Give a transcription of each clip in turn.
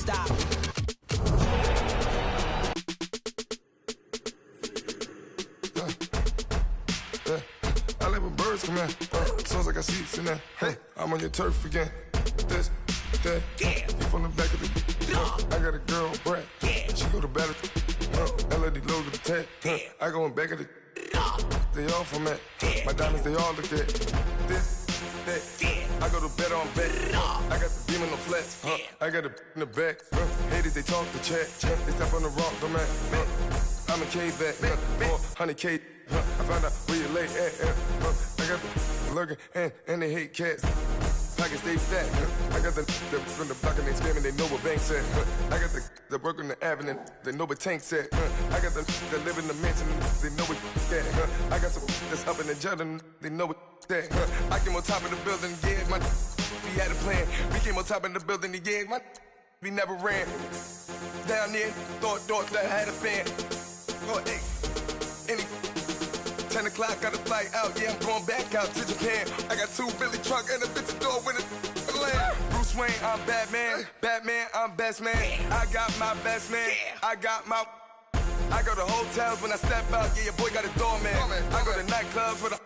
stop. I like when birds come in. Sounds like I got seats in there. Hey, I'm on your turf again. This, that, Yeah. you from the back of the. I got a girl, Brad. Yeah. She go to battle. LED logo the tag. I go in back of the. They all from that. My diamonds, they all look at. This, that. I go to bed on bed. I got the beam in the flat. I got it in the back. Haters, they talk the chat. They step on the rock, the man. I'm a K-back. 400K. I found out where you lay at. I got the lurking and they hate cats. Pockets stay fat. I got the from the block and they screaming, they know what banks at. I got the work on the avenue, they know what tanks at. I got the live in the mansion, they know what that. I got some that's up in the jungle, they know what that. I came on top of the building, yeah, my we had a plan. We came on top of the building, yeah, my we never ran. Down there, thought that I had a fan. Oh, hey, any 10 o'clock, got a flight out, yeah, I'm going back out to Japan. I got 2 Billy truck and a bitch door with a land. Bruce Wayne, I'm Batman. Batman, I'm best man. I got my best man. I got my. I go to hotels when I step out, yeah, your boy got a doorman. I go to nightclubs with a.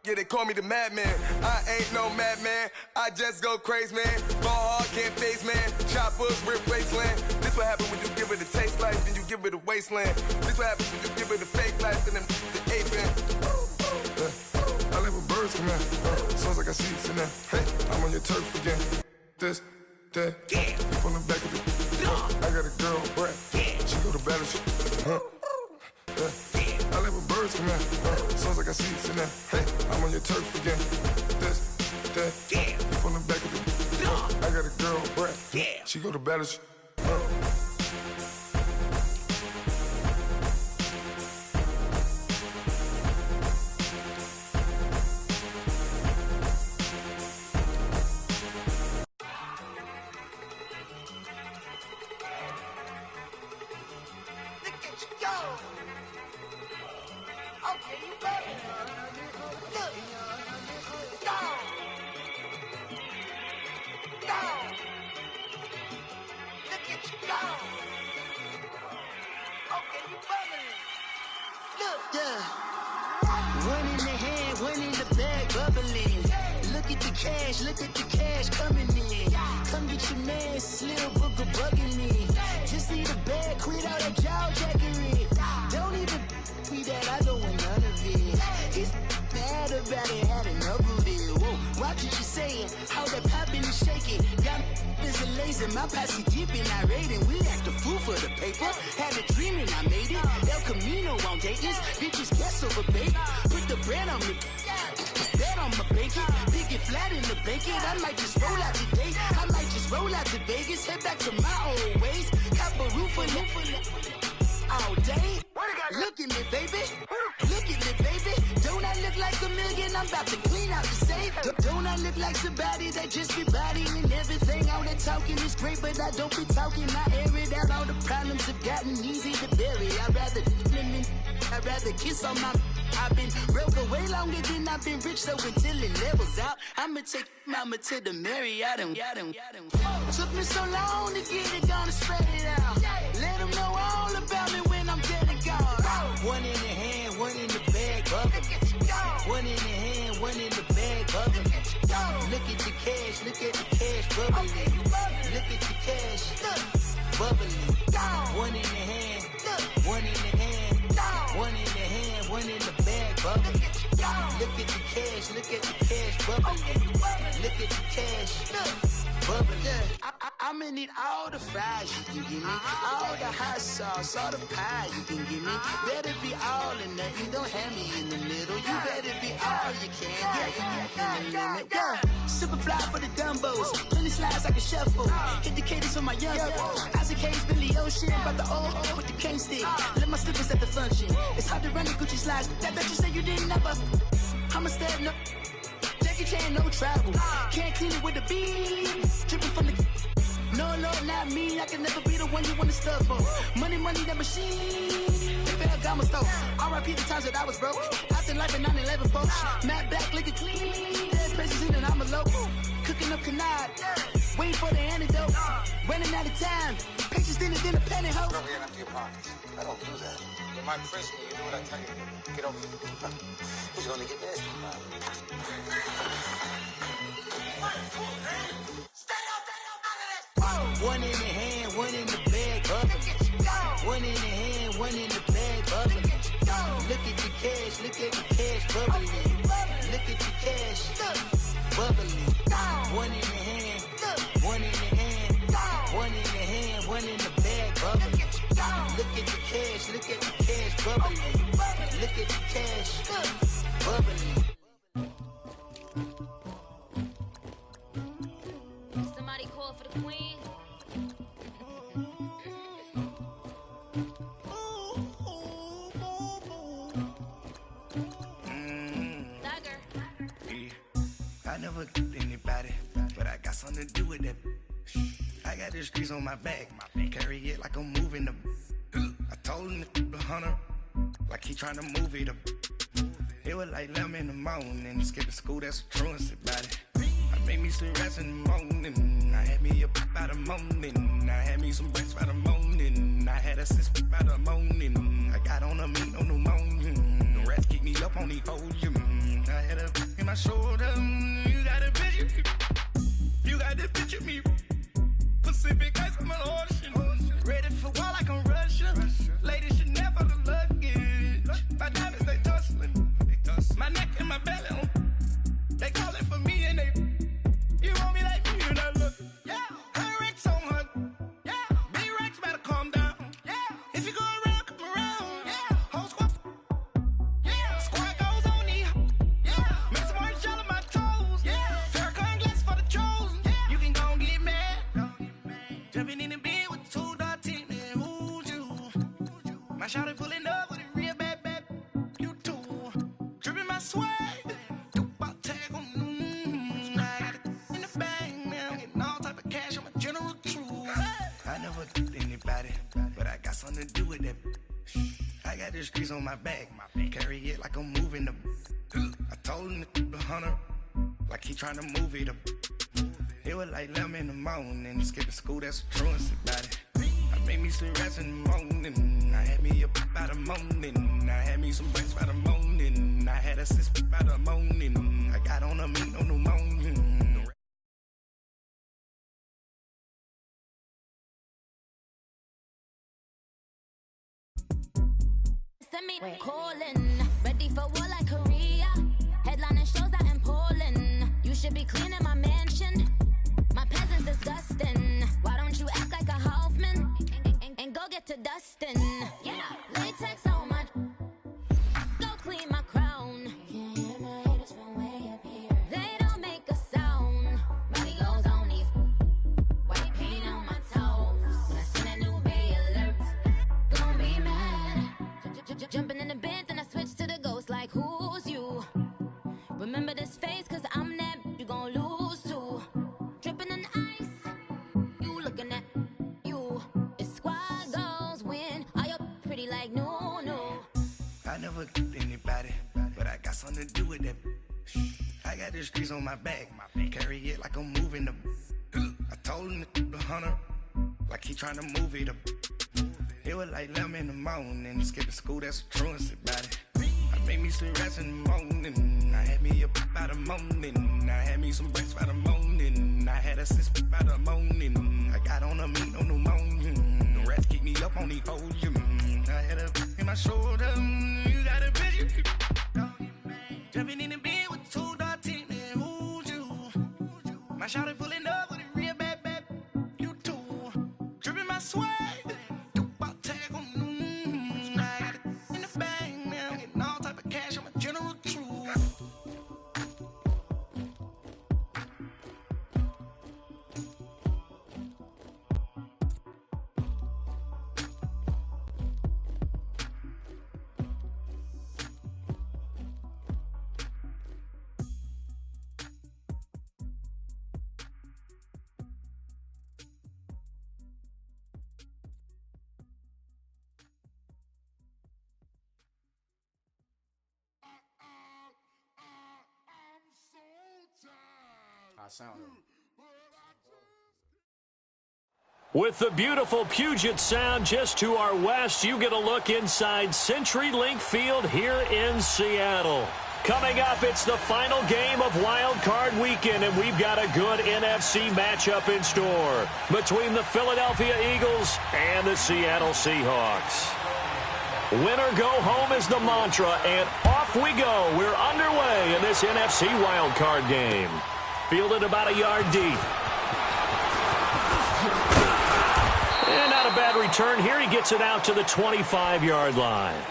Yeah, they call me the madman. I ain't no madman. I just go crazy, man. Ball hard, can't face, man. Choppers, rip wasteland. This what happen when you give it a taste life, then you give it a wasteland. This what happen when you give it a fake life, and then the ape in. I live with birds come in. Sounds like I got seats in there. Hey, I'm on your turf again. This, that, you from the back of the. I got a girl, Brad. She go to battle. I live with birds come in. Sounds like I got seats in there. Hey, I'm on your turf again. This, that, you from the back of the. I got a girl, Brad. She go to battle. Look at the cash coming in. Come get your man, Slim Booker bugging me. Just need a bag, quit all that jaw jackery. Don't even me that I don't want none of it. He's mad about it, had enough of it. Whoa, watch what you saying, how that poppin' and shaking. Y'all is a lazy, my posse deep and I raiding. We act a fool for the paper. Had a dream and I made it. El Camino on Dayton's, bitches guess over bait. Put the bread on me. Bet on my bacon, big it flat in the bacon. I might just roll out today. I might just roll out to Vegas, head back to my old ways. Cop a roof for all day. Look at me, baby. Look at me, baby. Don't I look like a million? I'm about to clean out the safe. Don't I look like somebody that just be bodying everything? All that talking is great, but I don't be talking. I air it out. All the problems have gotten easy to bury. I'd rather kiss on my. I've been broke way longer than I've been rich, so until it levels out, I'ma take mama to the Marriott and took me so long to get it, gonna spread it out. Let them know all about me when I'm dead and gone. One in the hand, one in the bag, bubble. One in the hand, one in the bag, bubble. Look at the cash, bubbling. Look at the cash, bubbling. One in the hand, one in the hand, one in the hand, one in the bag, bubbling. Look at the cash, bubbling. Look at the cash, bubbling. I'ma need all the fries you can give me, all the hot sauce, all the pie you can give me. Better be all or nothing, don't have me in the middle. You better be all you can, yeah. Super fly for the Dumbos, plenty slides like a shuffle. Hit the cadence for my young Isaac Hayes, Billy Ocean, but the old with the cane stick. Let my slippers at the function. It's hard to run the Gucci slides, that bet you say you didn't never. I'ma step no. Jackie Chan, no travel. Can't clean it with the beat. Dripping from the. No, Lord, not me. I can never be the one you want to stuff on. Money, that machine. Fell got my stove. R.I.P. the times that I was broke. After life in 9/11, folks. Matte black, liquor clean. Dead places in and I'm a local. Cooking up canard. Waiting for the antidote. Running out of time. Patience thinner than a pantyhose. Don't get after your pockets. I don't do that. In my prison, you do what I tell you. Get over here. Who's gonna get this? One in the hand, one in the bag, bubbling. One in the hand, one in the bag, bubbling. Look at the cash, look at the cash, bubbling. Look at the cash, bubbling. One in the hand, one in the hand, one in the hand, one in the bag, bubbling. Look at the cash, look at the cash, bubbling. Look at the cash, bubbling. Somebody call for the queen. I never anybody, but I got something to do with that. I got the streets on my back, carry it like I'm moving the. I told him the hunter, like he trying to move it up. It was like 11 in the morning, skipping school, that's a truancy about it. I made me some rest in the morning, I had me up by the morning, I had me some breaks by the morning, I had a sis by the morning, I got on a meat on the morning, the rats keep me up on the podium, I had a in my shoulder, you got a picture, you got the picture me, Pacific ice on my ocean, ready for war like I'm Russian, ladies should never the luggage, my diamonds they tussling, my neck and my belly on, they calling for me and they, you want me like me and I look, yeah, her Rex on her, yeah, big Rex better calm down, yeah, if you go around, come around, yeah, whole squad, yeah, squad goes on me, yeah, make some orange gel on my toes, yeah, Farrakhan glass for the chosen, yeah, you can go and get mad, jumping in the bed with 2 dark teeth, man, who's you, my shawty pulling up with a real bad, you too, dripping my swag, you about tag on, I got it in the bag, man, I'm getting all type of cash, I'm a general true, I never did anybody, but I got something to do with that, I got the streets on my back, carry it like I'm moving the, I told him the hunter, like he trying to move it up, it was like 11 in the morning, skipping school, that's a truancy about it, I made me some rest in the morning, I had me up by the morning, I had me some breaks by the morning, I had a sis by the morning, I got on a meat on the morning. Send me calling, ready for war like Korea. Headlining shows out in Poland. You should be cleaning my mansion. My peasants disgusting. Why don't you act like a Hoffman and go get to dustin'? Yeah, latex on my. Go clean my crown. Can't hear my haters from way up here. They don't make a sound. Money goes on these. White paint on my toes. When I send a new Bay alert, gon' be mad. Jumping in the bed, then I switch to the ghost like who's you? Remember this face, cause I'm that you gon' lose too. Dripping in ice, you looking at you. It's squad goals win. Are you pretty like no? I never did anybody, but I got something to do with that. I got the streets on my back, carry it like I'm moving the, I told him the hunter, like he trying to move it up. It was like 11 in the morning, skipping school, that's a truancy about it. I made me some rest in the morning, I had me up by the morning, I had me some breaks by the morning, I had a sis by the morning, I got on a meat on the morning, the rats keep me up on the podium, I had a in my shoulder, you got a picture, jumping in the bed with 2 dark teeth, man, who's you, my shawty pulling up with a real bad, you too, dripping my swag, cash, I'm a general true. I sound With the beautiful Puget Sound just to our west, you get a look inside CenturyLink Field here in Seattle. Coming up, it's the final game of Wild Card Weekend, and we've got a good NFC matchup in store between the Philadelphia Eagles and the Seattle Seahawks. Winner go home is the mantra, and off we go. We're underway in this NFC Wild Card game. Fielded about a yard deep. And not a bad return here. He gets it out to the 25-yard line.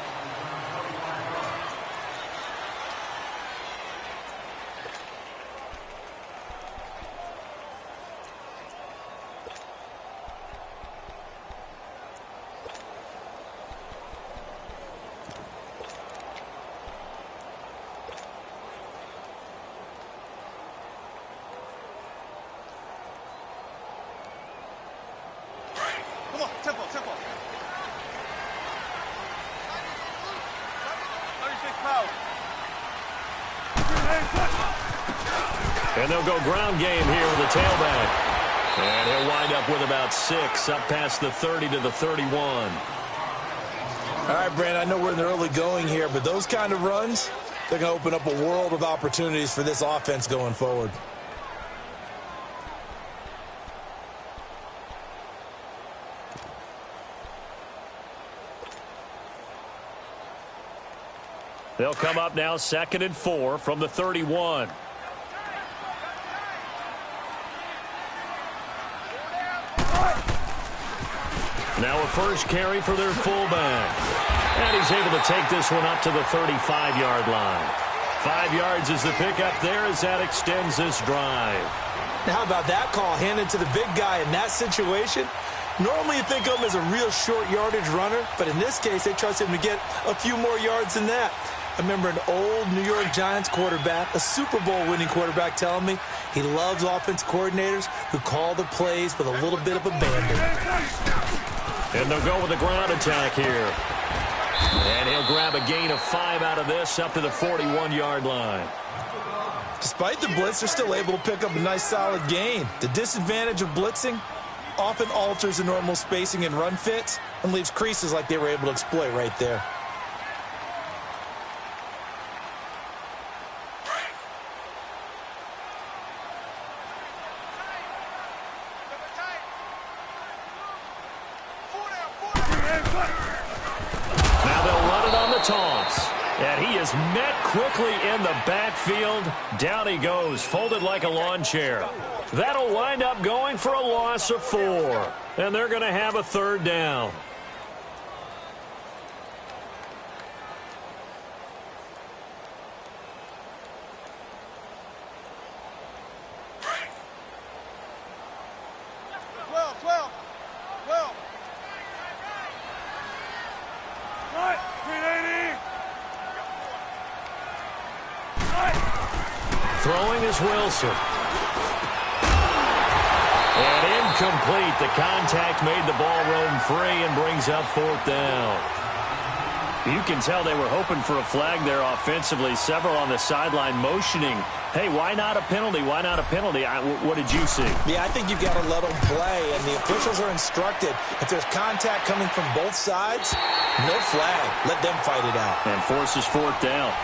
And they'll go ground game here with the tailback. And he'll wind up with about 6, up past the 30 to the 31. All right, Brandon, I know we're in the early going here, but those kind of runs, they're going to open up a world of opportunities for this offense going forward. They'll come up now 2nd and 4 from the 31. Now a first carry for their fullback. And he's able to take this one up to the 35-yard line. 5 yards is the pickup there as that extends this drive. Now, how about that call handed to the big guy in that situation? Normally you think of him as a real short yardage runner, but in this case they trust him to get a few more yards than that. I remember an old New York Giants quarterback, a Super Bowl winning quarterback, telling me he loves offense coordinators who call the plays with a little bit of abandon. And they'll go with the ground attack here. And he'll grab a gain of 5 out of this up to the 41-yard line. Despite the blitz, they're still able to pick up a nice solid gain. The disadvantage of blitzing often alters the normal spacing and run fits and leaves creases like they were able to exploit right there. Toss. And he is met quickly in the backfield. Down he goes, folded like a lawn chair. That'll wind up going for a loss of 4. And they're going to have a 3rd down. Throwing is Wilson. And incomplete. The contact made the ball roam free and brings up 4th down. You can tell they were hoping for a flag there offensively. Several on the sideline motioning, hey, why not a penalty? Why not a penalty? What did you see? Yeah, I think you've got to let them play, and the officials are instructed. If there's contact coming from both sides, no flag. Let them fight it out. And forces 4th down.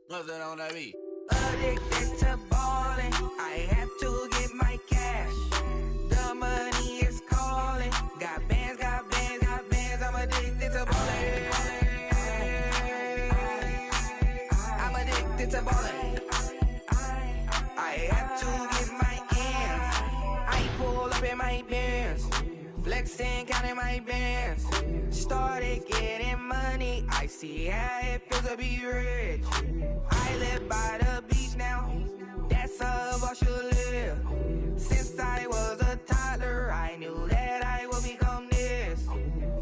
Nothing on that beat. Addicted to ballin', I have to get my cash. The money is calling. Got bands, got bands, got bands. I'm addicted to ballin'. to ballin'. I have to get my ends. I pull up in my Benz, flexing, counting my bands. Started getting money, I see how it feels to be rich. I live by the beach now, that's how I should live. Since I was a toddler, I knew that I would become this.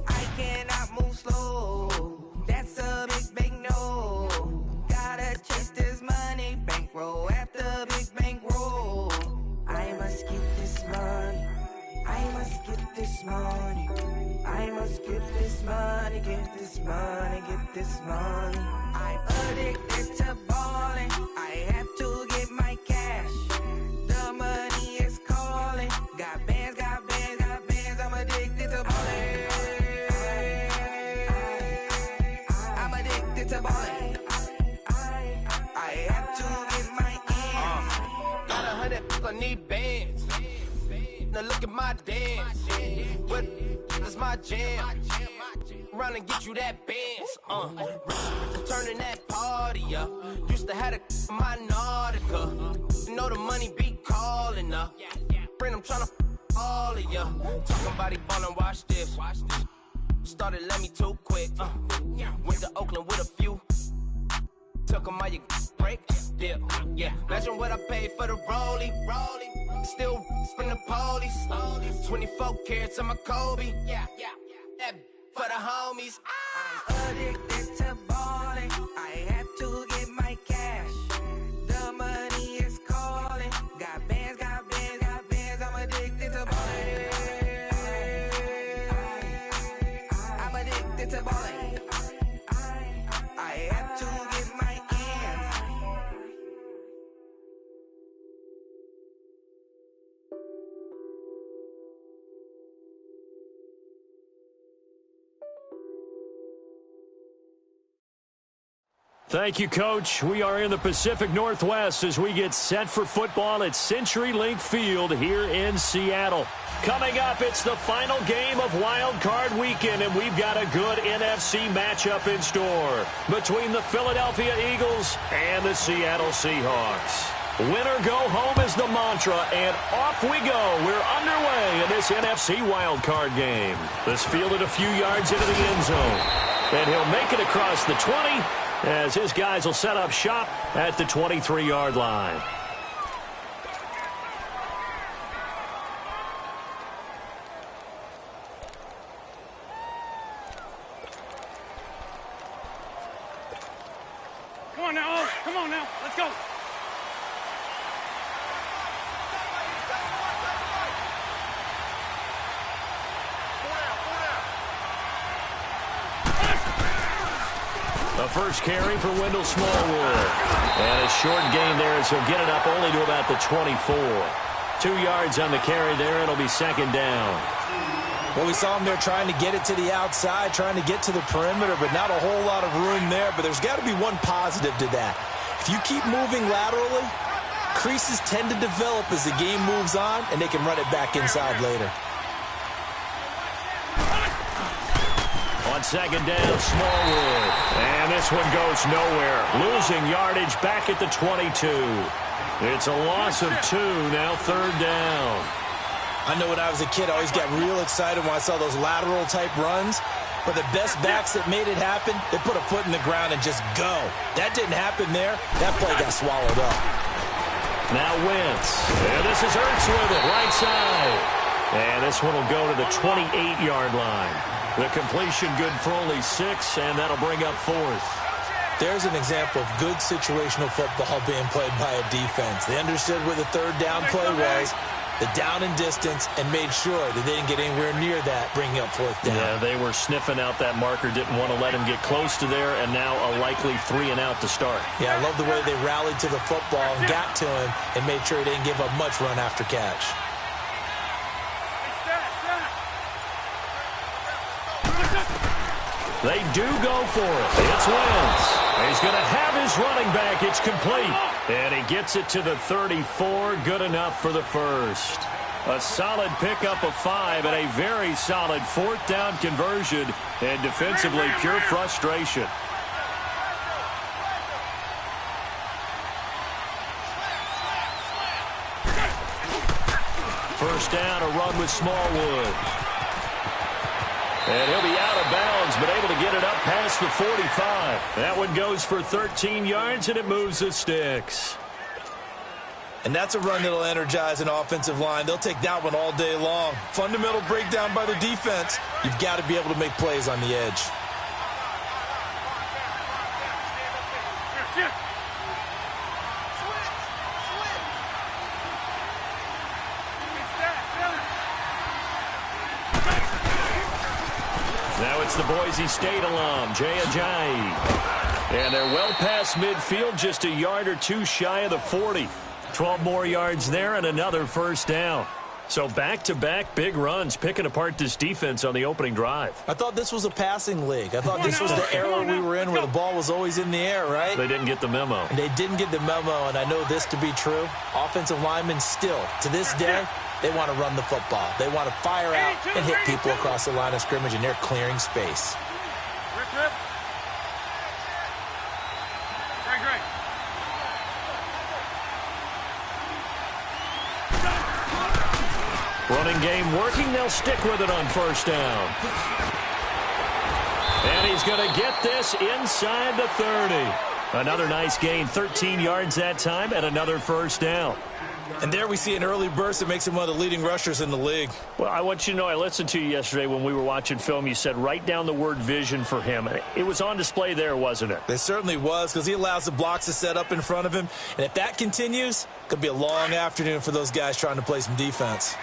I cannot move slow, that's a big no. Gotta chase this money, bankroll after big bankroll. I must get this money, I must get this money, I must get this money, get this money, get this money. I'm addicted to ballin', I have to get my cash. The money is calling, got bands, got bands, got bands. I'm addicted to ballin', I'm addicted to ballin'. I have to get my ends. Got 100, I need bands. Now look at my dance. What is my jam? Run and get you that bands. Turning that party up. Used to have a my Nautica. You know the money be calling up. Friend, I'm tryna all of ya. Talking about it, ballin', watch this. Started let me too quick. Went to Oakland with a few. Took 'em all you break, dip, yeah. Imagine what I paid for the rollie. Still from the police. 24 carats on my Kobe. Yeah. That for the homies. I'm addicted to ballin'. I have to get my cash. The money is calling. Got bands, got bands, got bands. I'm addicted to ballin'. I'm addicted to ballin'. I have to get my ends. Thank you, Coach. We are in the Pacific Northwest as we get set for football at CenturyLink Field here in Seattle. Coming up, it's the final game of Wild Card Weekend, and we've got a good NFC matchup in store between the Philadelphia Eagles and the Seattle Seahawks. Winner go home is the mantra, and off we go. We're underway in this NFC Wild Card game. This fielded a few yards into the end zone, and he'll make it across the 20 as his guys will set up shop at the 23-yard line. Come on now, come on now, let's go. The first carry for Wendell Smallwood. And a short gain there as he'll get it up only to about the 24. 2 yards on the carry there. It'll be second down. Well, we saw him there trying to get it to the outside, trying to get to the perimeter, but not a whole lot of room there. But there's got to be one positive to that. If you keep moving laterally, creases tend to develop as the game moves on, and they can run it back inside later. On second down, Smallwood. And this one goes nowhere. Losing yardage back at the 22. It's a loss of 2, now third down. I know when I was a kid, I always got real excited when I saw those lateral-type runs. But the best backs that made it happen, they put a foot in the ground and just go. That didn't happen there. That play got swallowed up. Now Wentz. And this is Ertz with it, right side. And this one will go to the 28-yard line. The completion good for only 6, and that'll bring up 4th. There's an example of good situational football being played by a defense. They understood where the third down play was, the down and distance, and made sure that they didn't get anywhere near that, bringing up 4th down. Yeah, they were sniffing out that marker, didn't want to let him get close to there, and now a likely 3 and out to start. Yeah, I love the way they rallied to the football and got to him and made sure he didn't give up much run after catch. They do go for it. It's Wentz. He's going to have his running back. It's complete. And he gets it to the 34. Good enough for the first. A solid pickup of 5 and a very solid 4th down conversion. And defensively, pure frustration. First down, a run with Smallwood. And he'll be out of bounds, but able to get it up past the 45. That one goes for 13 yards, and it moves the sticks. And that's a run that'll energize an offensive line. They'll take that one all day long. Fundamental breakdown by the defense. You've got to be able to make plays on the edge. Now it's the Boise State alum, Jay Ajayi. And they're well past midfield, just a yard or two shy of the 40. 12 more yards there and another first down. So back-to-back big runs, picking apart this defense on the opening drive. I thought this was a passing league. I thought this was the era we were in where the ball was always in the air, right? They didn't get the memo. And they didn't get the memo, and I know this to be true. Offensive linemen still, to this day, they want to run the football. They want to fire out and hit people across the line of scrimmage, and they're clearing space. Running game working. They'll stick with it on first down. And he's going to get this inside the 30. Another nice gain, 13 yards that time, and another first down. And there we see an early burst that makes him one of the leading rushers in the league. Well, I want you to know, I listened to you yesterday when we were watching film. You said write down the word vision for him. It was on display there, wasn't it? It certainly was, because he allows the blocks to set up in front of him. And if that continues, it could be a long afternoon for those guys trying to play some defense.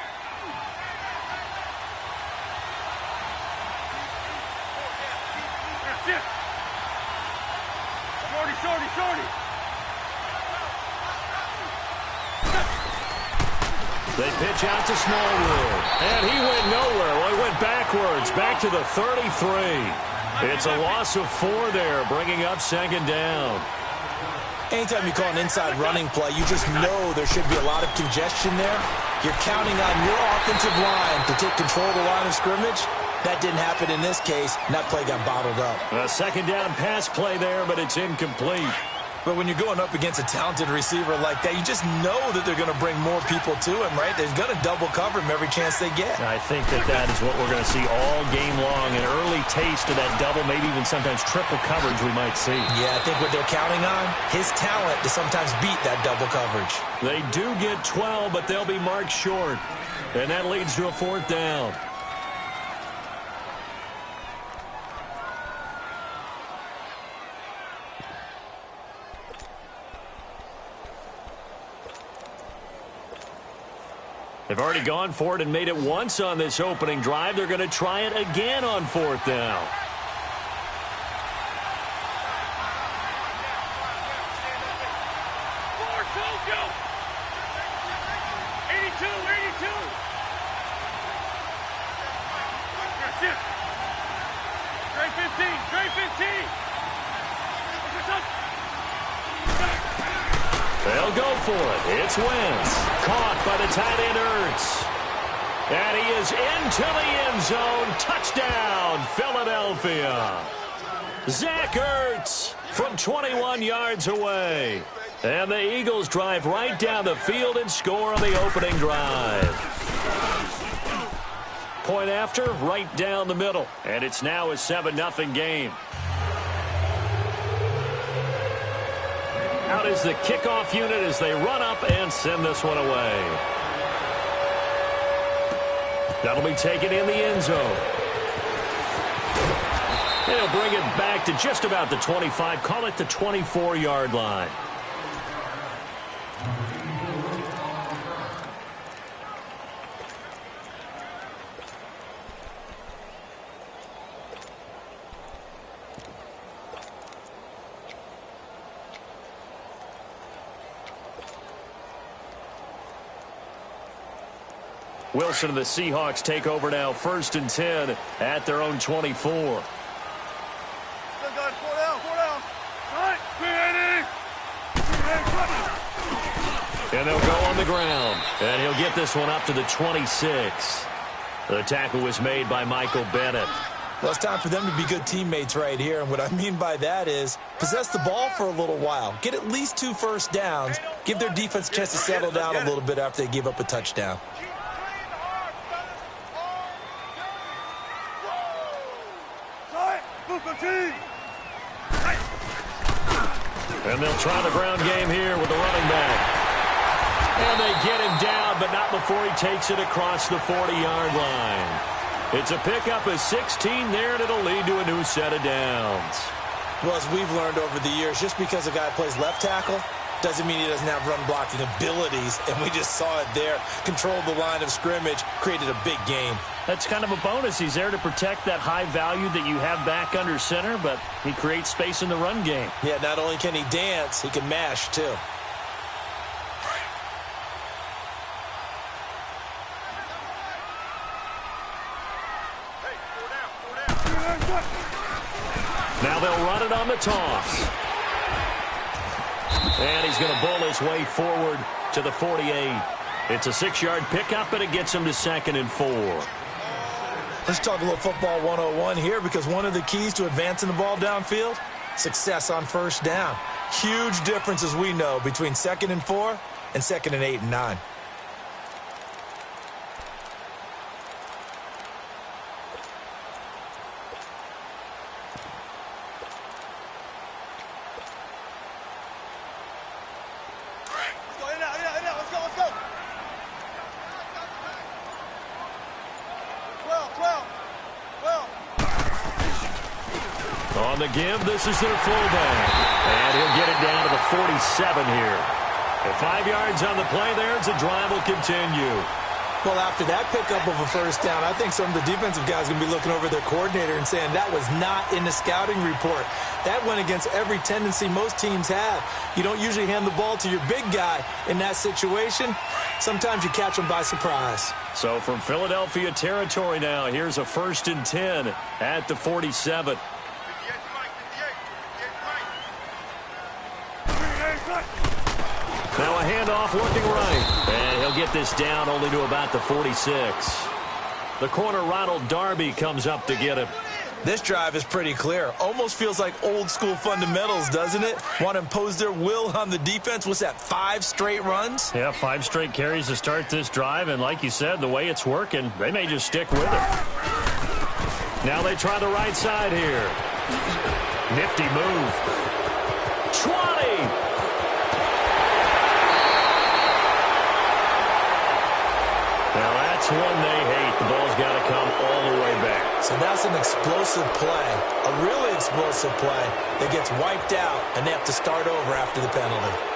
They pitch out to Smallwood, and he went nowhere. Well, he went backwards, back to the 33. It's a loss of 4 there, bringing up second down. Anytime you call an inside running play, you just know there should be a lot of congestion there. You're counting on your offensive line to take control of the line of scrimmage. That didn't happen in this case, and that play got bottled up. A second down pass play there, but it's incomplete. But when you're going up against a talented receiver like that, you just know that they're going to bring more people to him, right? They're going to double cover him every chance they get. I think that is what we're going to see all game long. An early taste of that double, maybe even sometimes triple coverage we might see. Yeah, I think what they're counting on, his talent to sometimes beat that double coverage. They do get 12, but they'll be marked short. And that leads to a fourth down. They've already gone for it and made it once on this opening drive. They're going to try it again on fourth down. They'll go for it. It's Wentz. Caught by the tight end Ertz. And he is into the end zone. Touchdown, Philadelphia. Zach Ertz from 21 yards away. And the Eagles drive right down the field and score on the opening drive. Point after, right down the middle. And it's now a 7-0 game. Out is the kickoff unit as they run up and send this one away. That'll be taken in the end zone. They'll bring it back to just about the 25, call it the 24-yard line. Wilson and the Seahawks take over now, 1st and 10 at their own 24. And they'll go on the ground. And he'll get this one up to the 26. The tackle was made by Michael Bennett. Well, it's time for them to be good teammates right here. And what I mean by that is possess the ball for a little while. Get at least 2 first downs. Give their defense a chance to settle down a little bit after they give up a touchdown. And they'll try the ground game here with the running back. And they get him down, but not before he takes it across the 40-yard line. It's a pickup of 16 there, and it'll lead to a new set of downs. Well, as we've learned over the years, just because a guy plays left tackle doesn't mean he doesn't have run-blocking abilities, and we just saw it there. Controlled the line of scrimmage, created a big game. That's kind of a bonus. He's there to protect that high value that you have back under center, but he creates space in the run game. Yeah, not only can he dance, he can mash, too. Now they'll run it on the toss. And he's going to bull his way forward to the 48. It's a 6-yard pickup, and it gets him to 2nd and 4. Let's talk a little football 101 here, because one of the keys to advancing the ball downfield, success on first down. Huge difference, as we know, between 2nd and 4 and 2nd and 8 and 9. On the give, this is their fullback. And he'll get it down to the 47 here. And 5 yards on the play there, as the drive will continue. Well, after that pickup of a first down, I think some of the defensive guys are going to be looking over their coordinator and saying that was not in the scouting report. That went against every tendency most teams have. You don't usually hand the ball to your big guy in that situation. Sometimes you catch them by surprise. So from Philadelphia territory now, here's a 1st and 10 at the 47. Now a handoff looking right. And he'll get this down only to about the 46. The corner, Ronald Darby, comes up to get him. This drive is pretty clear. Almost feels like old school fundamentals, doesn't it? Want to impose their will on the defense. What's that, 5 straight runs? Yeah, 5 straight carries to start this drive. And like you said, the way it's working, they may just stick with it. Now they try the right side here. Nifty move. 20. Now that's one they hate. The ball's got to come all the way back. So that's an explosive play, a really explosive play that gets wiped out, and they have to start over after the penalty.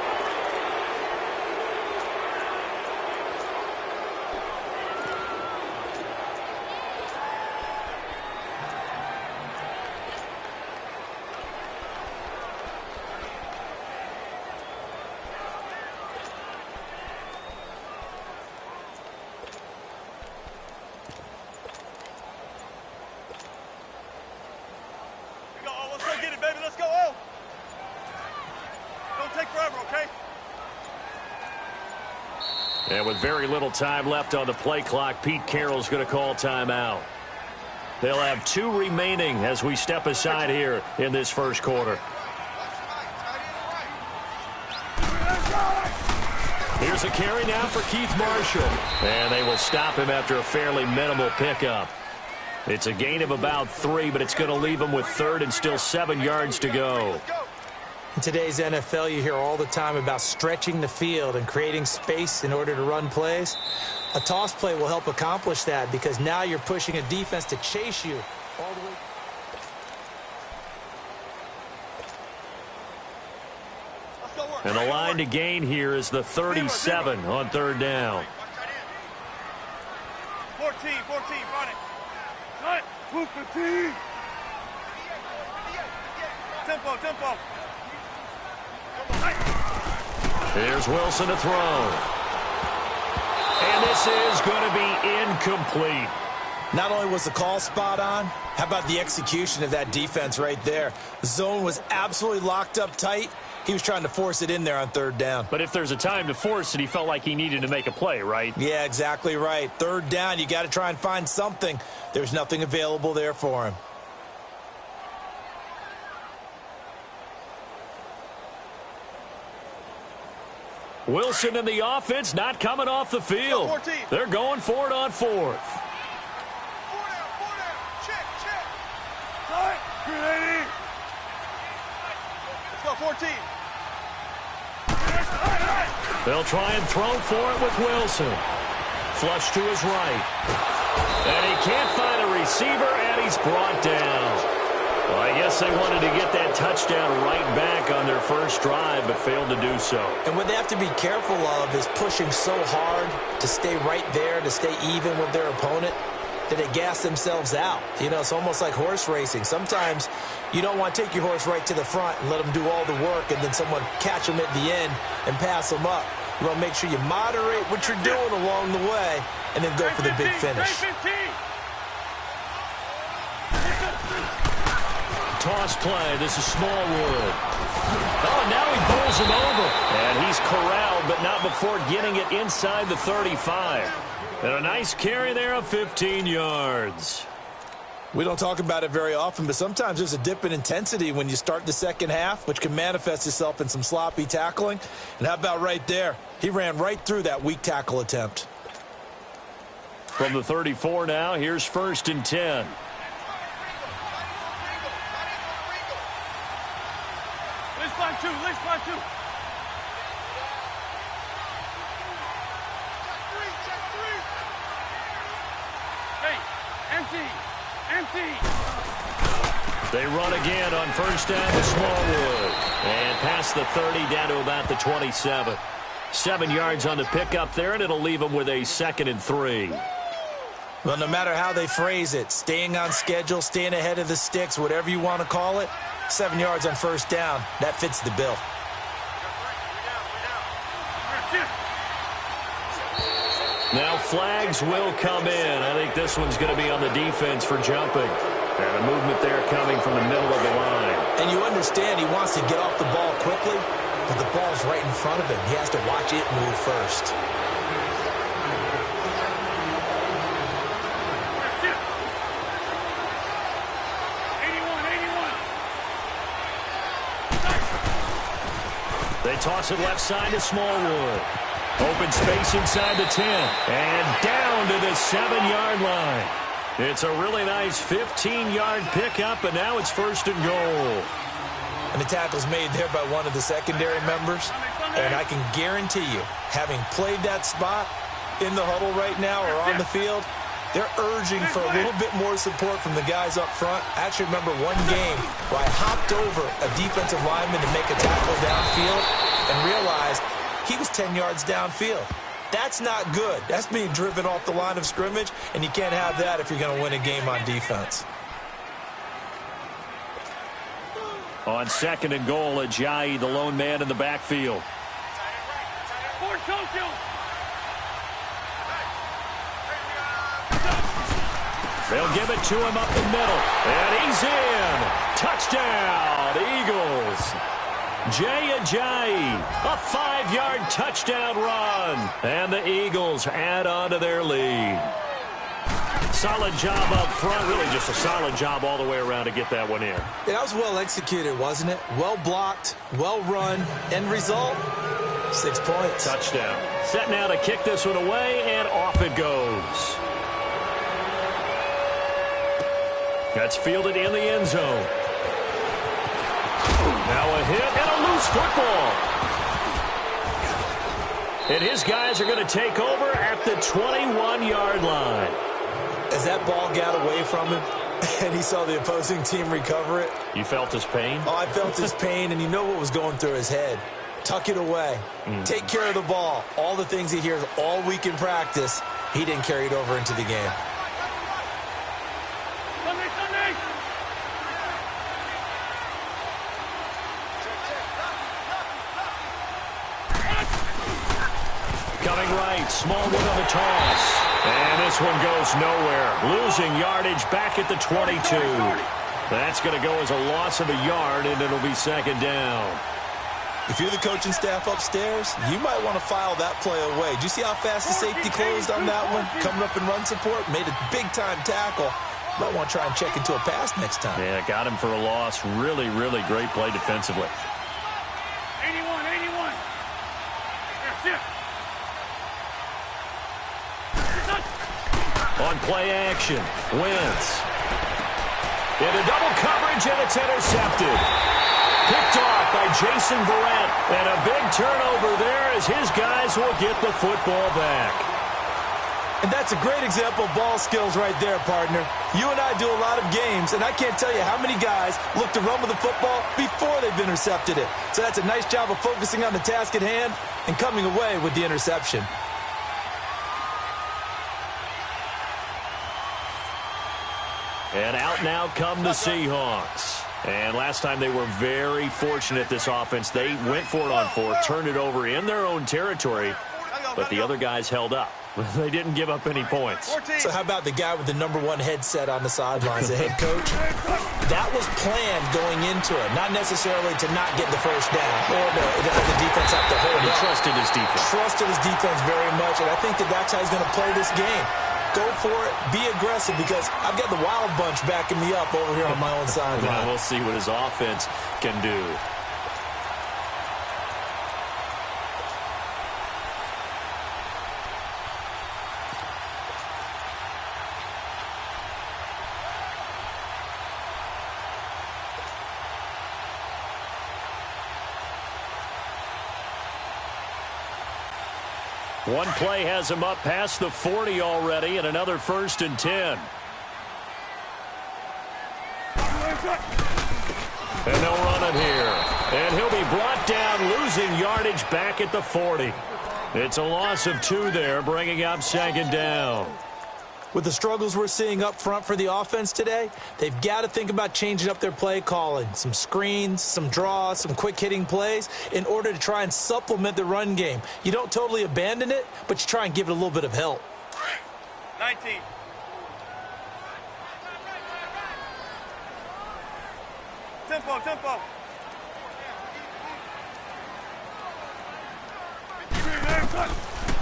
And with very little time left on the play clock, Pete Carroll's going to call timeout. They'll have 2 remaining as we step aside here in this first quarter. Here's a carry now for Keith Marshall. And they will stop him after a fairly minimal pickup. It's a gain of about 3, but it's going to leave him with 3rd and still 7 yards to go. In today's NFL, you hear all the time about stretching the field and creating space in order to run plays. A toss play will help accomplish that, because now you're pushing a defense to chase you all the way. And the line to gain here is the 37 on 3rd down. 14, run it. Cut. 15. Tempo. Here's Wilson to throw. And this is going to be incomplete. Not only was the call spot on, how about the execution of that defense right there? The zone was absolutely locked up tight. He was trying to force it in there on 3rd down. But if there's a time to force it, he felt like he needed to make a play, right? Yeah, exactly right. 3rd down, you got to try and find something. There's nothing available there for him. Wilson and the offense not coming off the field. They're going for it on 4th. 4 down. Check. Cut. 380. Let's go, 14. They'll try and throw for it with Wilson. Flush to his right. And he can't find a receiver, and he's brought down. Well, I guess they wanted to get that touchdown right back on their first drive, but failed to do so. And what they have to be careful of is pushing so hard to stay right there, to stay even with their opponent, that they gas themselves out. You know, it's almost like horse racing. Sometimes you don't want to take your horse right to the front and let them do all the work, and then someone catch them at the end and pass them up. You want to make sure you moderate what you're doing along the way and then go for the big finish. Toss play. This is Smallwood. Oh, now he pulls him over. And he's corralled, but not before getting it inside the 35. And a nice carry there of 15 yards. We don't talk about it very often, but sometimes there's a dip in intensity when you start the second half, which can manifest itself in some sloppy tackling. And how about right there? He ran right through that weak tackle attempt. From the 34 now, here's 1st and 10. Let's fly two. Hey, empty. They run again on 1st down to Smallwood. And past the 30 down to about the 27. 7 yards on the pickup there, and it'll leave them with a 2nd and 3. Well, no matter how they phrase it, staying on schedule, staying ahead of the sticks, whatever you want to call it, 7 yards on 1st down, that fits the bill. Now flags will come in. I think this one's going to be on the defense for jumping. And a movement there coming from the middle of the line. And you understand he wants to get off the ball quickly, but the ball's right in front of him. He has to watch it move first. They toss it left side to Smallwood. Open space inside the 10. And down to the 7-yard line. It's a really nice 15-yard pickup, and now it's 1st and goal. And the tackle's made there by one of the secondary members. And I can guarantee you, having played that spot in the huddle right now or on the field, they're urging for a little bit more support from the guys up front. I actually remember one game where I hopped over a defensive lineman to make a tackle downfield and realized he was 10 yards downfield. That's not good. That's being driven off the line of scrimmage, and you can't have that if you're going to win a game on defense. On 2nd and goal, Ajayi, the lone man in the backfield. They'll give it to him up the middle. And he's in. Touchdown, Eagles. Jay Ajayi, a 5-yard touchdown run. And the Eagles add on to their lead. Solid job up front. Really just a solid job all the way around to get that one in. Yeah, that was well executed, wasn't it? Well blocked, well run. End result, 6 points. Touchdown. Set now to kick this one away, and off it goes. That's fielded in the end zone. Now a hit and a loose football. And his guys are going to take over at the 21-yard line. As that ball got away from him and he saw the opposing team recover it. You felt his pain? Oh, I felt his pain, and you know what was going through his head. Tuck it away. Take care of the ball. All the things he hears all week in practice, he didn't carry it over into the game. Coming right, Smallwood on the toss. And this one goes nowhere. Losing yardage back at the 22. That's going to go as a loss of a yard, and it'll be 2nd down. If you're the coaching staff upstairs, you might want to file that play away. Did you see how fast the safety closed on that one? Coming up in run support, made a big-time tackle. Might want to try and check into a pass next time. Yeah, got him for a loss. Really, really great play defensively. 81. That's it. On play action, Wentz. Into double coverage, and it's intercepted. Picked off by Jason Verrett. And a big turnover there as his guy Eagles will get the football back. And that's a great example of ball skills right there, partner. You and I do a lot of games, and I can't tell you how many guys look to run with the football before they've intercepted it. So that's a nice job of focusing on the task at hand and coming away with the interception. And out now come the Seahawks. And last time they were very fortunate, this offense. They went for it on 4, turned it over in their own territory, but the other guys held up. They didn't give up any points. So how about the guy with the #1 headset on the sidelines, the head coach? That was planned going into it, not necessarily to not get the first down or to have the defense have to hold He it. trusted his defense. Trusted his defense very much, and I think that's how he's going to play this game. Go for it, be aggressive, because I've got the Wild Bunch backing me up over here on my own sideline. We'll see what his offense can do. One play has him up past the 40 already, and another 1st and 10. And they'll run it here. And he'll be brought down, losing yardage back at the 40. It's a loss of 2 there, bringing up 2nd down. With the struggles we're seeing up front for the offense today, they've got to think about changing up their play calling. Some screens, some draws, some quick-hitting plays in order to try and supplement the run game. You don't totally abandon it, but you try and give it a little bit of help. 19. Tempo.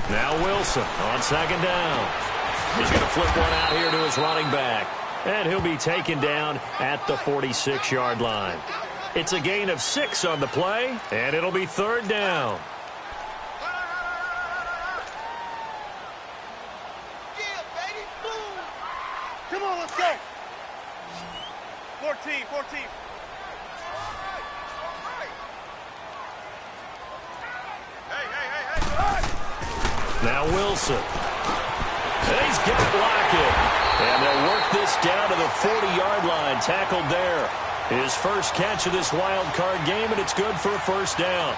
Now Wilson on 2nd down. He's going to flip one out here to his running back. And he'll be taken down at the 46-yard line. It's a gain of 6 on the play, and it'll be 3rd down. Come on, let's go. 14. Now Wilson. And he's got Lockett. And they'll work this down to the 40-yard line. Tackled there. His first catch of this wild card game, and it's good for a 1st down.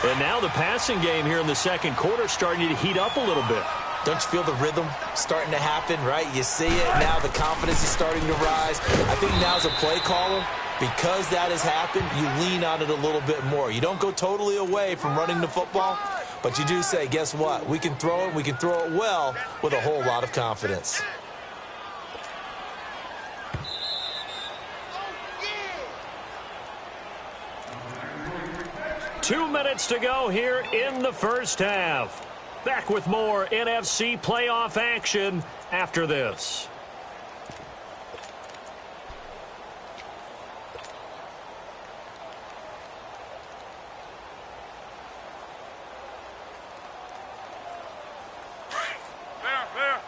And now the passing game here in the 2nd quarter starting to heat up a little bit. Don't you feel the rhythm starting to happen, right? You see it now. The confidence is starting to rise. I think now as a play caller, because that has happened, you lean on it a little bit more. You don't go totally away from running the football, but you do say, guess what? We can throw it. We can throw it well with a whole lot of confidence. Yeah. 2 minutes to go here in the 1st half. Back with more NFC playoff action after this. Fair.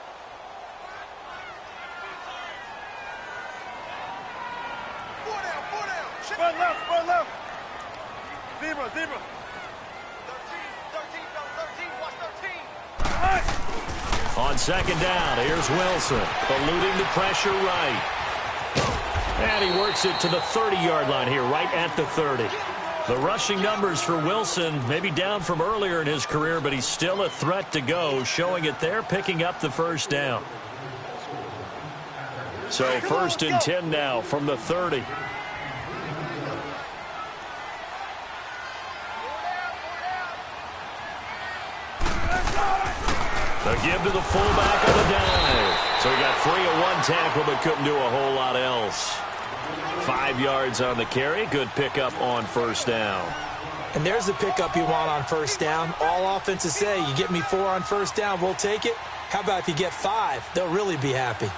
Front left. Zebra. 13, watch 13. On 2nd down, here's Wilson, eluding the pressure right. And he works it to the 30-yard line here, right at the 30. The rushing numbers for Wilson maybe down from earlier in his career, but he's still a threat to go, showing it there, picking up the 1st down. So 1st and 10 now from the 30. The give to the fullback on the dive. So he got free of 1 tackle, but couldn't do a whole lot else. 5 yards on the carry. Good pickup on 1st down. And there's the pickup you want on 1st down. All offenses say, you get me 4 on 1st down, we'll take it. How about if you get 5? They'll really be happy.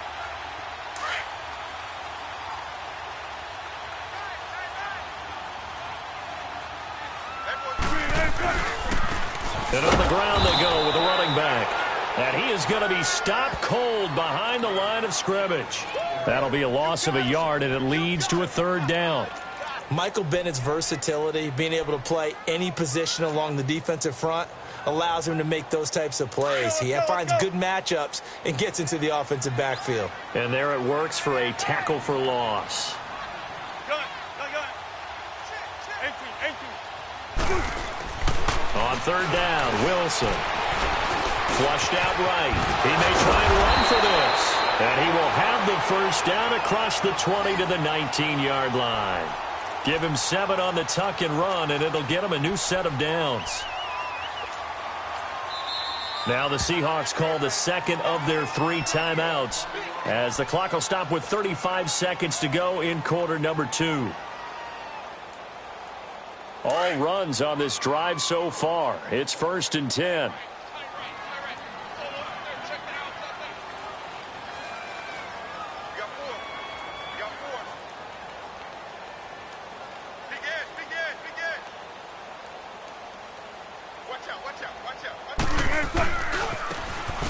And on the ground they go with the running back. And he is going to be stopped cold behind the line of scrimmage. That'll be a loss of a yard, and it leads to a 3rd down. Michael Bennett's versatility, being able to play any position along the defensive front, allows him to make those types of plays. He finds good matchups and gets into the offensive backfield. And there it works for a tackle for loss. On third down, Wilson. Flushed out right. He may try and run for this. And he will have the first down across the 20 to the 19-yard line. Give him 7 on the tuck and run, and it'll get him a new set of downs. Now the Seahawks call the second of their 3 timeouts as the clock will stop with 35 seconds to go in quarter number 2. All runs on this drive so far. It's 1st and 10.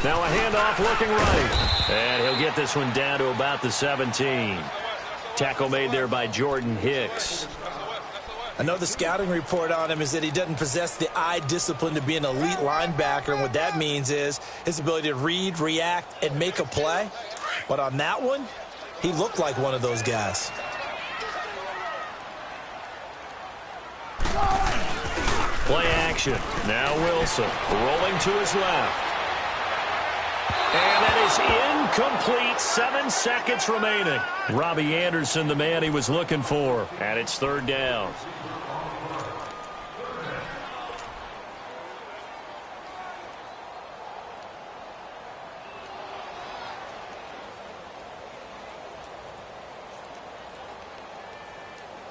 Now a handoff looking right. And he'll get this one down to about the 17. Tackle made there by Jordan Hicks. I know the scouting report on him is that he doesn't possess the eye discipline to be an elite linebacker, and what that means is his ability to read, react, and make a play. But on that one, he looked like one of those guys. Play action. Now Wilson rolling to his left. And that is incomplete. 7 seconds remaining. Robbie Anderson, the man he was looking for. And it's 3rd down.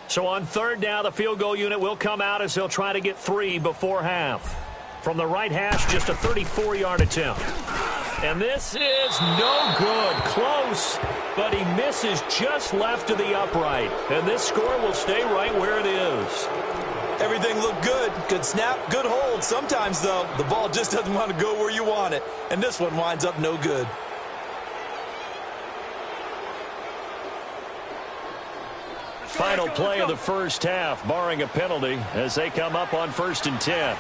So on 3rd down, the field goal unit will come out as they'll try to get 3 before half. From the right hash, just a 34-yard attempt. And this is no good. Close, but he misses just left of the upright. And this score will stay right where it is. Everything looked good. Good snap, good hold. Sometimes, though, the ball just doesn't want to go where you want it. And this one winds up no good. Final play of the first half, barring a penalty, as they come up on 1st and 10.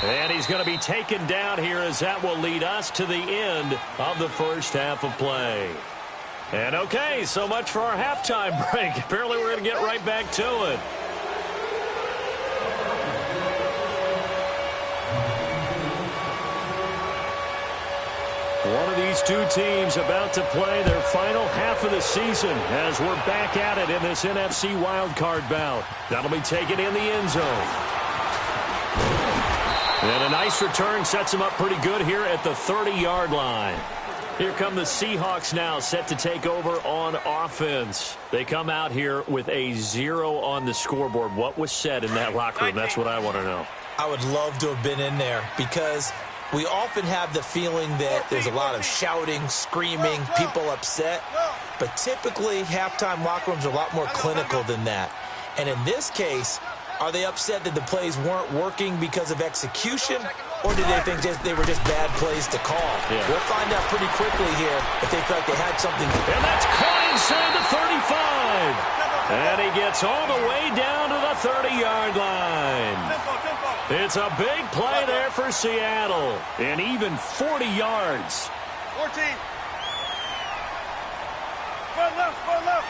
And he's going to be taken down here as that will lead us to the end of the first half of play. And okay, so much for our halftime break. Apparently we're going to get right back to it. One of these two teams about to play their final half of the season as we're back at it in this NFC wildcard bout. That'll be taken in the end zone. And a nice return sets him up pretty good here at the 30-yard line. Here come the Seahawks now, set to take over on offense. They come out here with a 0 on the scoreboard. What was said in that locker room? That's what I want to know. I would love to have been in there because we often have the feeling that there's a lot of shouting, screaming, people upset. But typically, halftime locker rooms are a lot more clinical than that. And in this case, are they upset that the plays weren't working because of execution, or did they think they were just bad plays to call? Yeah. We'll find out pretty quickly here if they felt they had something. And that's caught inside the 35. And he gets all the way down to the 30-yard line. It's a big play there for Seattle. And even 40 yards. 14. Run left, run left.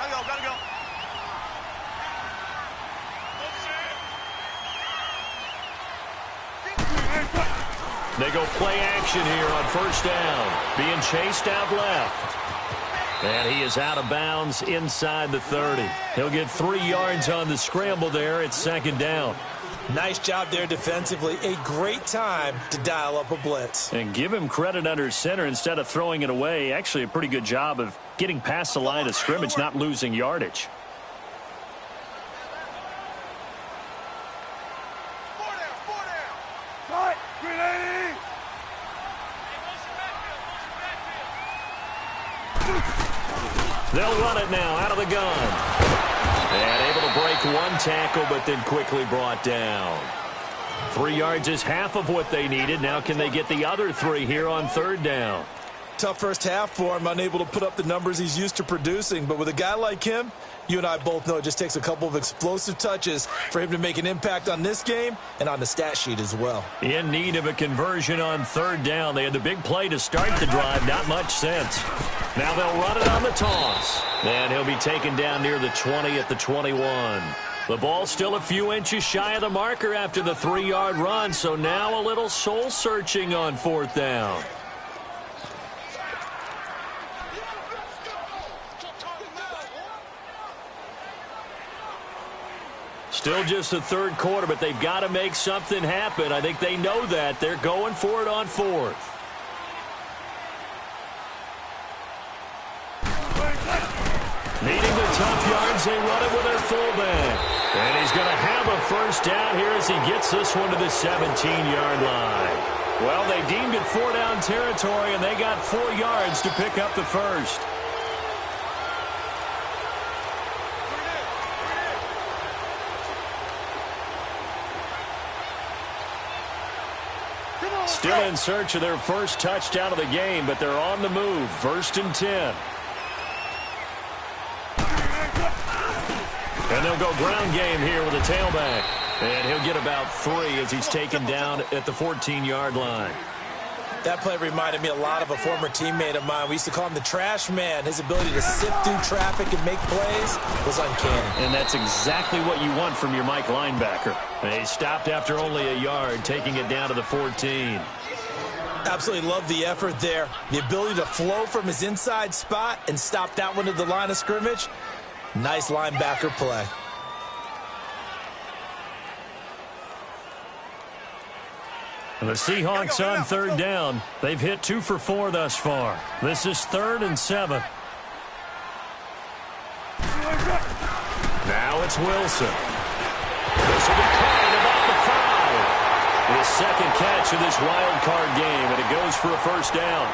Gotta go. They go play action here on first down. Being chased out left. And he is out of bounds inside the 30. He'll get 3 yards on the scramble there. It's 2nd down. Nice job there defensively. A great time to dial up a blitz. And give him credit under center instead of throwing it away. Actually a pretty good job of getting past the line of scrimmage, not losing yardage. They'll run it now out of the gun. And able to break one tackle, but then quickly brought down. 3 yards is half of what they needed. Now can they get the other 3 here on third down? Tough first half for him, unable to put up the numbers he's used to producing. But with a guy like him, you and I both know it just takes a couple of explosive touches for him to make an impact on this game and on the stat sheet as well. In need of a conversion on third down. They had the big play to start the drive. Not much sense. Now they'll run it on the toss. And he'll be taken down near the 20 at the 21. The ball's still a few inches shy of the marker after the 3-yard run. So now a little soul searching on fourth down. Still just the third quarter, but they've got to make something happen. I think they know that. They're going for it on fourth. Needing the tough yards, they run it with their fullback. And he's going to have a first down here as he gets this one to the 17-yard line. Well, they deemed it 4-down territory, and they got 4 yards to pick up the first. Still in search of their first touchdown of the game, but they're on the move. 1st and 10. And they'll go ground game here with a tailback. And he'll get about 3 as he's taken down at the 14-yard line. That play reminded me a lot of a former teammate of mine. We used to call him the trash man. His ability to sift through traffic and make plays was uncanny. And that's exactly what you want from your Mike linebacker. He stopped after only a yard, taking it down to the 14. Absolutely love the effort there. The ability to flow from his inside spot and stop that one at the line of scrimmage. Nice linebacker play. And the Seahawks on third down. They've hit 2 for 4 thus far. This is 3rd and 7. Now it's Wilson. This will be caught at about the 5. His second catch of this wild card game, and it goes for a first down.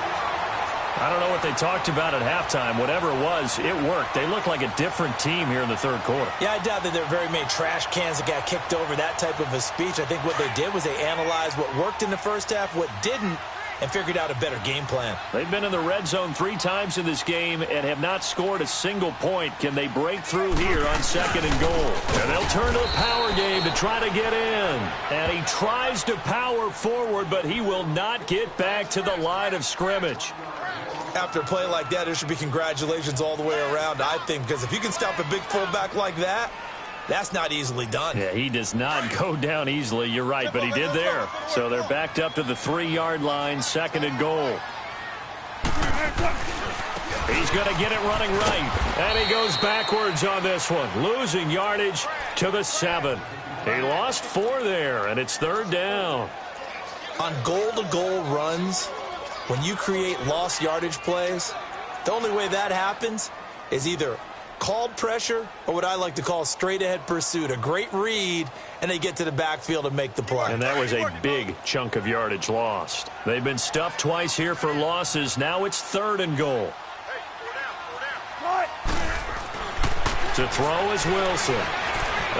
I don't know what they talked about at halftime. Whatever it was, it worked. They look like a different team here in the third quarter. Yeah, I doubt that there are very many trash cans that got kicked over, that type of a speech. I think what they did was they analyzed what worked in the first half, what didn't, and figured out a better game plan. They've been in the red zone 3 times in this game and have not scored a single point. Can they break through here on 2nd and goal? And they'll turn to the power game to try to get in. And he tries to power forward, but he will not get back to the line of scrimmage. After a play like that, there should be congratulations all the way around, I think, because if you can stop a big fullback like that, that's not easily done. Yeah, he does not go down easily. You're right, but he did there. So they're backed up to the 3-yard line, 2nd and goal. He's going to get it running right. And he goes backwards on this one, losing yardage to the 7. He lost 4 there, and it's 3rd down. On goal-to-goal runs, when you create lost yardage plays, the only way that happens is either called pressure or what I like to call straight-ahead pursuit. A great read, and they get to the backfield and make the play. And that was a big chunk of yardage lost. They've been stuffed twice here for losses. Now it's 3rd and goal. To throw is Wilson.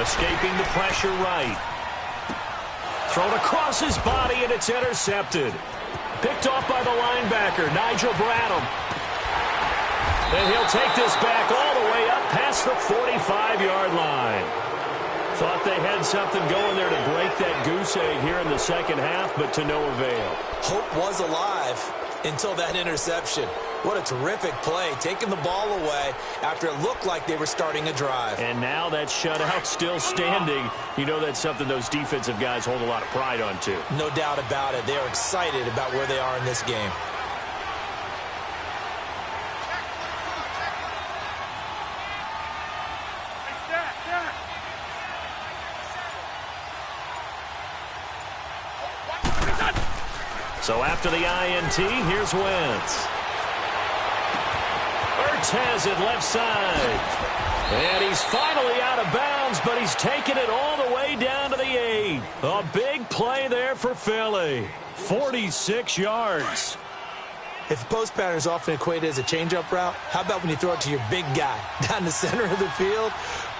Escaping the pressure right. Thrown across his body, and it's intercepted. Picked off by the linebacker, Nigel Bradham. And he'll take this back all the way up past the 45-yard line. Thought they had something going there to break that goose egg here in the second half, but to no avail. Hope was alive until that interception. What a terrific play, taking the ball away after it looked like they were starting a drive. And now that shutout still standing. You know that's something those defensive guys hold a lot of pride on, too. No doubt about it. They're excited about where they are in this game. So after the INT, here's Wentz. Ertz has it left side. And he's finally out of bounds, but he's taken it all the way down to the 8. A big play there for Philly. 46 yards. If the post pattern is often equated as a change-up route, how about when you throw it to your big guy down the center of the field?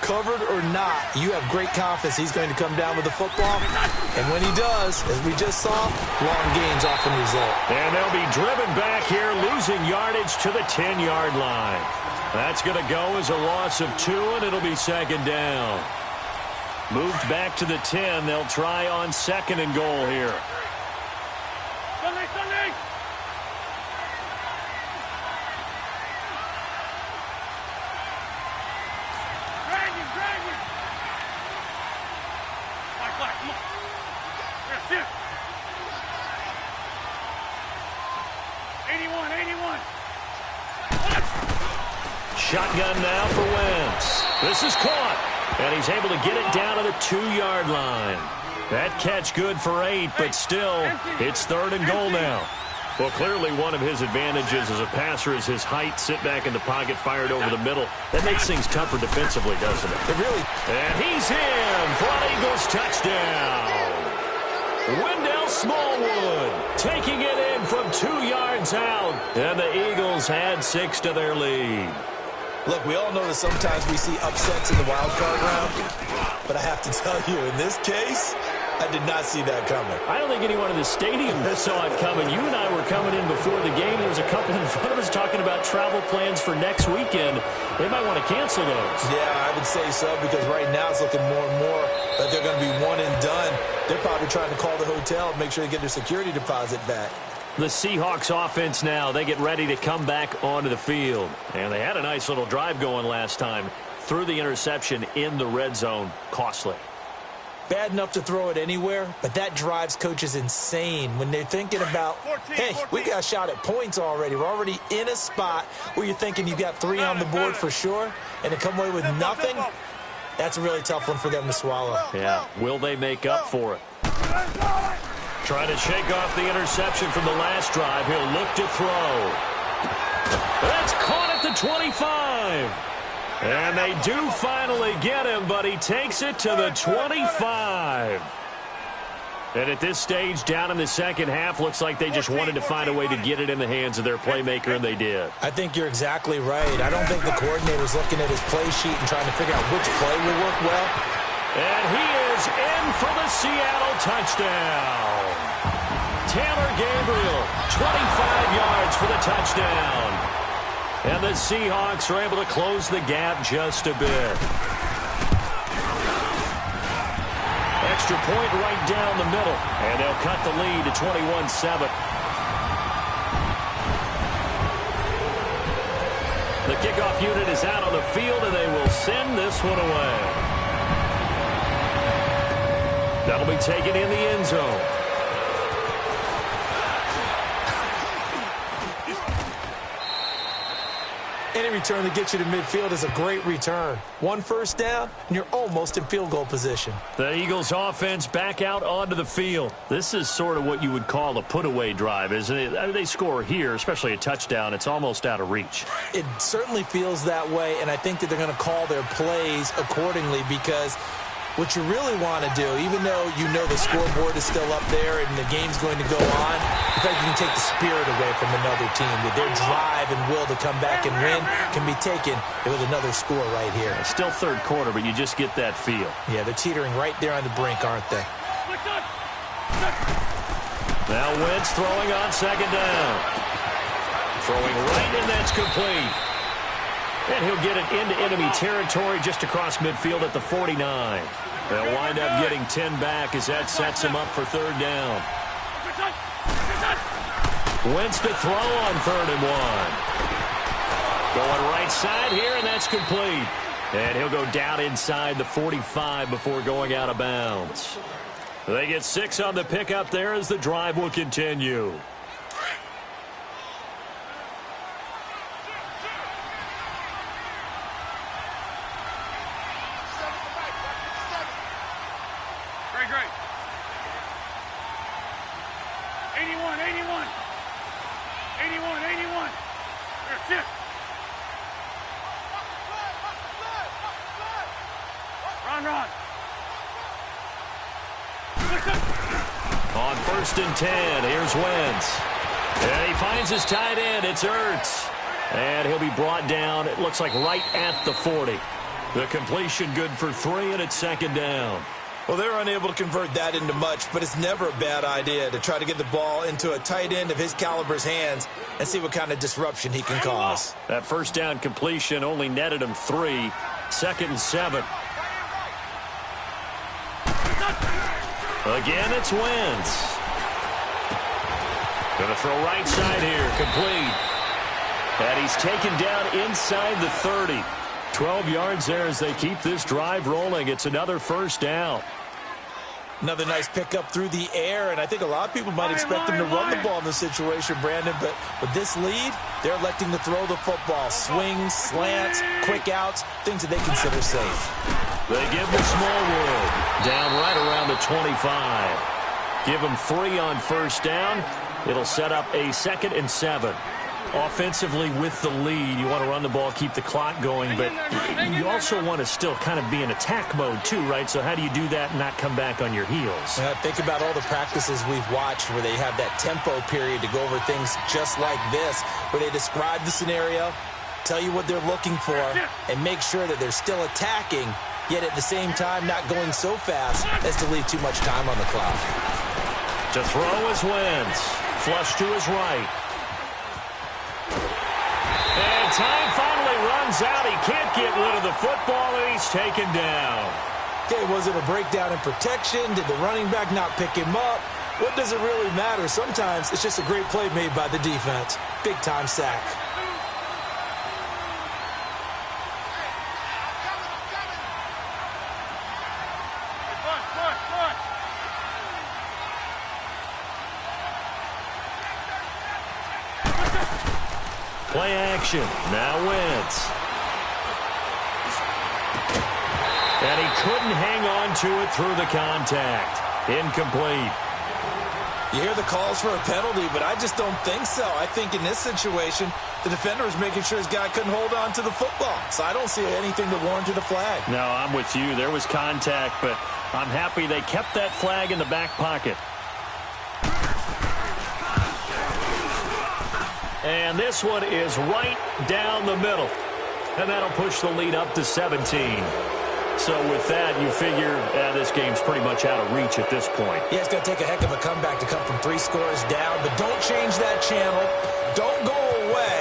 Covered or not, you have great confidence he's going to come down with the football. And when he does, as we just saw, long gains often result. And they'll be driven back here, losing yardage to the 10-yard line. That's going to go as a loss of 2, and it'll be second down. Moved back to the 10. They'll try on second and goal here. Shotgun now for Wentz. This is caught, and he's able to get it down to the 2-yard line. That catch good for 8, but still, it's third and goal now. Well, clearly one of his advantages as a passer is his height. Sit back in the pocket, fired over the middle. That makes things tougher defensively, doesn't it? It really. And he's in for an Eagles touchdown. Wendell Smallwood taking it in from 2 yards out. And the Eagles add 6 to their lead. Look, we all know that sometimes we see upsets in the wild card round, but I have to tell you, in this case, I did not see that coming. I don't think anyone in the stadium saw it coming. You and I were coming in before the game. There was a couple in front of us talking about travel plans for next weekend. They might want to cancel those. Yeah, I would say so, because right now it's looking more and more like they're going to be one and done. They're probably trying to call the hotel and make sure they get their security deposit back. The Seahawks offense now, they get ready to come back onto the field. And they had a nice little drive going last time. Threw the interception in the red zone. Costly. Bad enough to throw it anywhere, but that drives coaches insane when they're thinking about, hey, we got a shot at points already. We're already in a spot where you're thinking you got 3 on the board for sure, and to come away with nothing, that's a really tough one for them to swallow. Yeah, will they make up for it? Trying to shake off the interception from the last drive. He'll look to throw. That's caught at the 25. And they do finally get him, but he takes it to the 25. And at this stage, down in the second half, looks like they just wanted to find a way to get it in the hands of their playmaker, and they did. I think you're exactly right. I don't think the coordinator's looking at his play sheet and trying to figure out which play will work well. And he is in for the Seattle touchdown. Taylor Gabriel, 25 yards for the touchdown. And the Seahawks are able to close the gap just a bit. Extra point right down the middle. And they'll cut the lead to 21-7. The kickoff unit is out on the field, and they will send this one away. That'll be taken in the end zone. Any return that gets you to midfield is a great return. 1 first down, and you're almost in field goal position. The Eagles offense back out onto the field. This is sort of what you would call a put-away drive, isn't it? I mean, they score here, especially a touchdown. It's almost out of reach. It certainly feels that way, and I think that they're going to call their plays accordingly, because what you really want to do, even though you know the scoreboard is still up there and the game's going to go on, in fact, you can take the spirit away from another team. That their drive and will to come back and win can be taken with another score right here. It's still third quarter, but you just get that feel. Yeah, they're teetering right there on the brink, aren't they? Now Wentz throwing on second down. Throwing right, and that's complete. And he'll get it into enemy territory just across midfield at the 49. They'll wind up getting 10 back as that sets him up for third down. Wentz to throw on 3rd and 1. Going right side here, and that's complete. And he'll go down inside the 45 before going out of bounds. They get 6 on the pickup there as the drive will continue. Great. 81. 81. There's 6. Run. On 1st and 10, here's Wentz. And he finds his tight end. It's Ertz. And he'll be brought down, it looks like, right at the 40. The completion good for 3, and it's second down. Well, they're unable to convert that into much, but it's never a bad idea to try to get the ball into a tight end of his caliber's hands and see what kind of disruption he can cause. That first down completion only netted him 3. Second and 7. Again, it's Wentz. Going to throw right side here, complete. And he's taken down inside the 30. 12 yards there as they keep this drive rolling. It's another first down. Another nice pickup through the air, and I think a lot of people might expect him to run the ball in this situation, Brandon, but with this lead, they're electing to throw the football. Swings, slants, quick outs, things that they consider safe. They give the Smallwood down right around the 25. Give him 3 on first down. It'll set up a second and 7. Offensively with the lead, you want to run the ball, keep the clock going, but you also want to still kind of be in attack mode too, right? So how do you do that and not come back on your heels? Think about all the practices we've watched where they have that tempo period to go over things just like this, where they describe the scenario, tell you what they're looking for, and make sure that they're still attacking, yet at the same time not going so fast as to leave too much time on the clock. To throw is Wentz. Flush to his right. And time finally runs out. He can't get rid of the football, and he's taken down. Okay, was it a breakdown in protection? Did the running back not pick him up? What does it really matter? Sometimes it's just a great play made by the defense. Big-time sack. Play action. Now Wentz. And he couldn't hang on to it through the contact. Incomplete. You hear the calls for a penalty, but I just don't think so. I think in this situation, the defender was making sure his guy couldn't hold on to the football. So I don't see anything that warranted a flag. No, I'm with you. There was contact, but I'm happy they kept that flag in the back pocket. And this one is right down the middle. And that'll push the lead up to 17. So with that, you figure this game's pretty much out of reach at this point. Yeah, it's going to take a heck of a comeback to come from 3 scores down. But don't change that channel. Don't go away.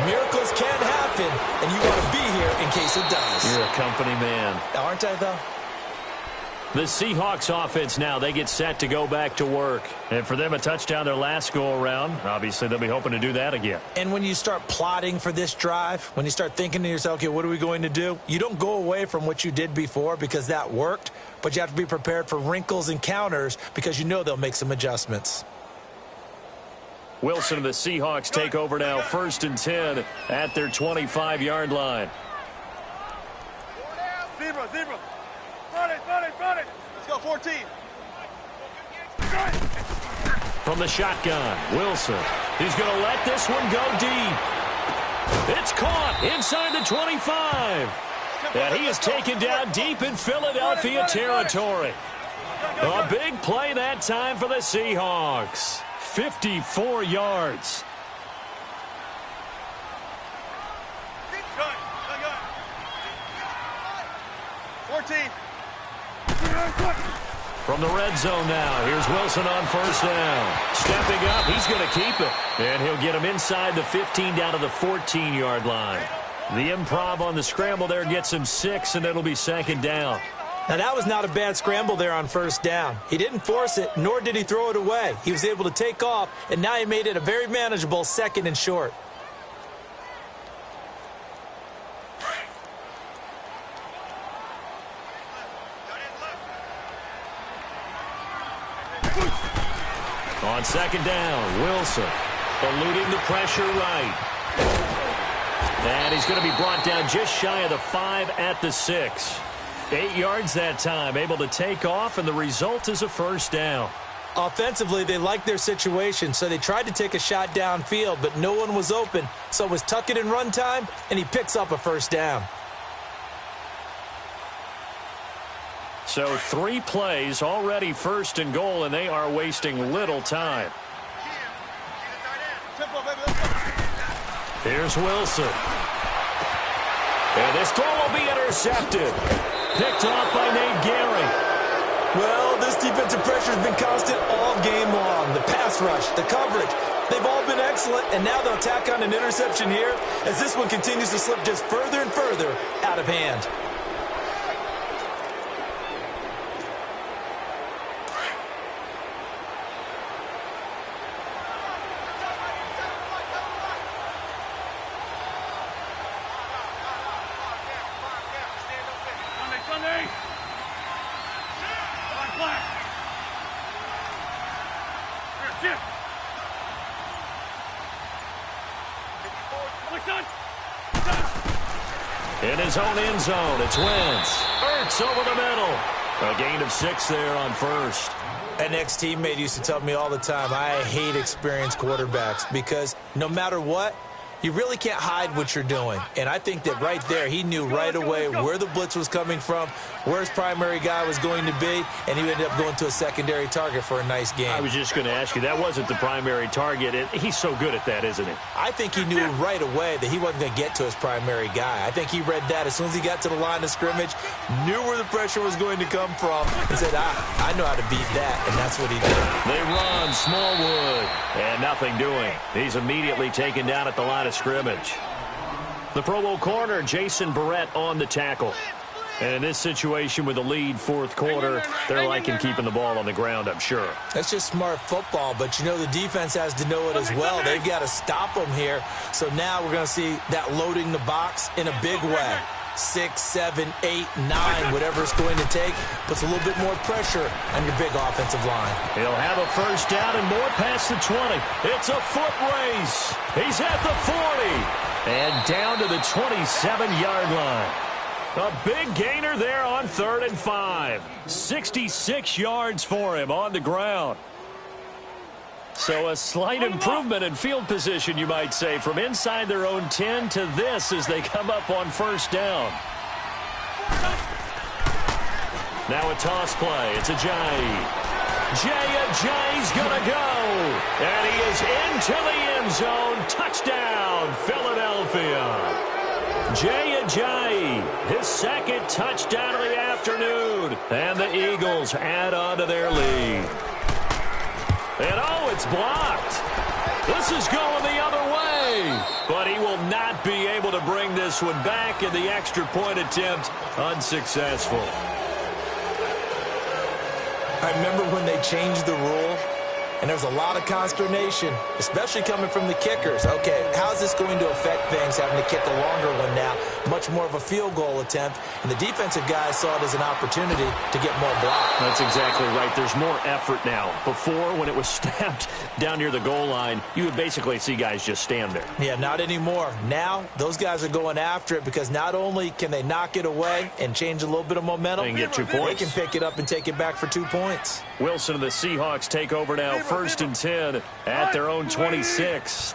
Miracles can happen, and you want to be here in case it does. You're a company man. Aren't I, though? The Seahawks offense now, they get set to go back to work. And for them, a touchdown their last go-around. Obviously, they'll be hoping to do that again. And when you start plotting for this drive, when you start thinking to yourself, okay, what are we going to do? You don't go away from what you did before because that worked, but you have to be prepared for wrinkles and counters because you know they'll make some adjustments. Wilson and the Seahawks take over now, 1st and 10 at their 25-yard line. Zebra. Run it. Let's go, 14. From the shotgun, Wilson. He's going to let this one go deep. It's caught inside the 25. And he is taken down deep in Philadelphia territory. A big play that time for the Seahawks. 54 yards. From the red zone now, here's Wilson on first down. Stepping up, he's going to keep it. And he'll get him inside the 15 down to the 14-yard line. The improv on the scramble there gets him 6, and it'll be second down. Now, that was not a bad scramble there on first down. He didn't force it, nor did he throw it away. He was able to take off, and now he made it a very manageable 2nd and short. On second down, Wilson eluding the pressure right. And he's going to be brought down just shy of the 5 at the 6. 8 yards that time, able to take off, and the result is a first down. Offensively, they liked their situation, so they tried to take a shot downfield, but no one was open. So it was tuck it in run time, and he picks up a first down. So 3 plays, already 1st and goal, and they are wasting little time. Tempo, baby, let's go. Here's Wilson. And this throw will be intercepted. Picked off by Nate Gehring. Well, this defensive pressure has been constant all game long. The pass rush, the coverage, they've all been excellent, and now they'll tack on an interception here as this one continues to slip just further and further out of hand. Sunday. Black. Here, Jim. In his own end zone, it's Wentz. Ertz over the middle. A gain of 6 there on first. An ex-teammate used to tell me all the time, I hate experienced quarterbacks because no matter what, you really can't hide what you're doing. And I think that right there, he knew right away where the blitz was coming from, where his primary guy was going to be, and he ended up going to a secondary target for a nice game. I was just going to ask you, that wasn't the primary target. He's so good at that, isn't he? I think he knew right away that he wasn't going to get to his primary guy. I think he read that as soon as he got to the line of scrimmage, knew where the pressure was going to come from, and said, I know how to beat that, and that's what he did. They run, Smallwood, and nothing doing. He's immediately taken down at the line of scrimmage. The Pro Bowl corner, Jason Barrett, on the tackle. And in this situation with the lead fourth quarter, they're liking keeping the ball on the ground, I'm sure. That's just smart football, but you know the defense has to know it as well. They've got to stop them here. So now we're going to see that loading the box in a big way. 6, 7, 8, 9, whatever it's going to take, puts a little bit more pressure on your big offensive line. He'll have a first down and more past the 20. It's a foot race. He's at the 40 and down to the 27-yard line. A big gainer there on 3rd and 5. 66 yards for him on the ground. So a slight improvement in field position, you might say, from inside their own 10 to this as they come up on first down. Now a toss play. It's Ajayi. Ajayi's going to go. And he is into the end zone. Touchdown, Philadelphia. Ajayi, his second touchdown of the afternoon. And the Eagles add on to their lead. And oh, it's blocked. This is going the other way. But he will not be able to bring this one back, and the extra point attempt unsuccessful. I remember when they changed the rule, and there was a lot of consternation, especially coming from the kickers. Okay, how's this going to affect things, having to kick a longer one now? Much more of a field goal attempt, and the defensive guys saw it as an opportunity to get more block. That's exactly right. There's more effort now. Before, when it was snapped down near the goal line, you would basically see guys just stand there. Yeah, not anymore. Now, those guys are going after it because not only can they knock it away and change a little bit of momentum, they can get 2 points. They can pick it up and take it back for 2 points. Wilson and the Seahawks take over now, 1st and 10 at their own 26.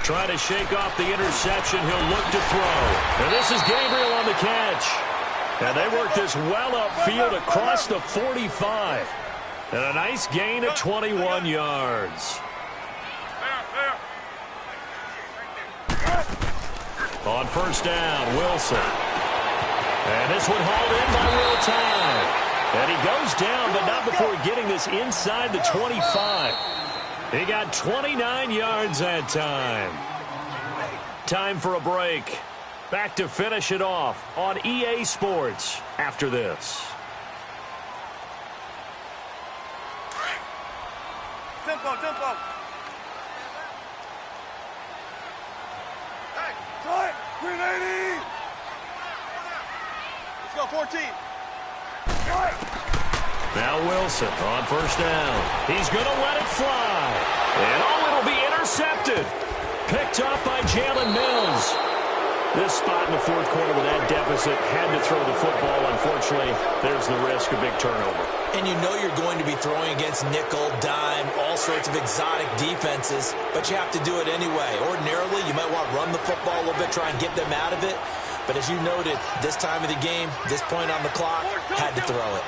Trying to shake off the interception. He'll look to throw. And this is Gabriel on the catch. And they work this well upfield across the 45. And a nice gain of 21 yards. On first down, Wilson. And this one hauled in by Will Tye. And he goes down, but not before getting this inside the 25. He got 29 yards that time. Time for a break. Back to finish it off on EA Sports after this. Tempo. Hey, try it. 380. Let's go, 14. Now Wilson on first down. He's going to let it fly. And it'll be intercepted. Picked off by Jalen Mills. This spot in the fourth quarter with that deficit, had to throw the football. Unfortunately, there's the risk of big turnover. And you know you're going to be throwing against nickel, dime, all sorts of exotic defenses, but you have to do it anyway. Ordinarily, you might want to run the football a little bit, try and get them out of it. But as you noted, this time of the game, this point on the clock, had to throw it.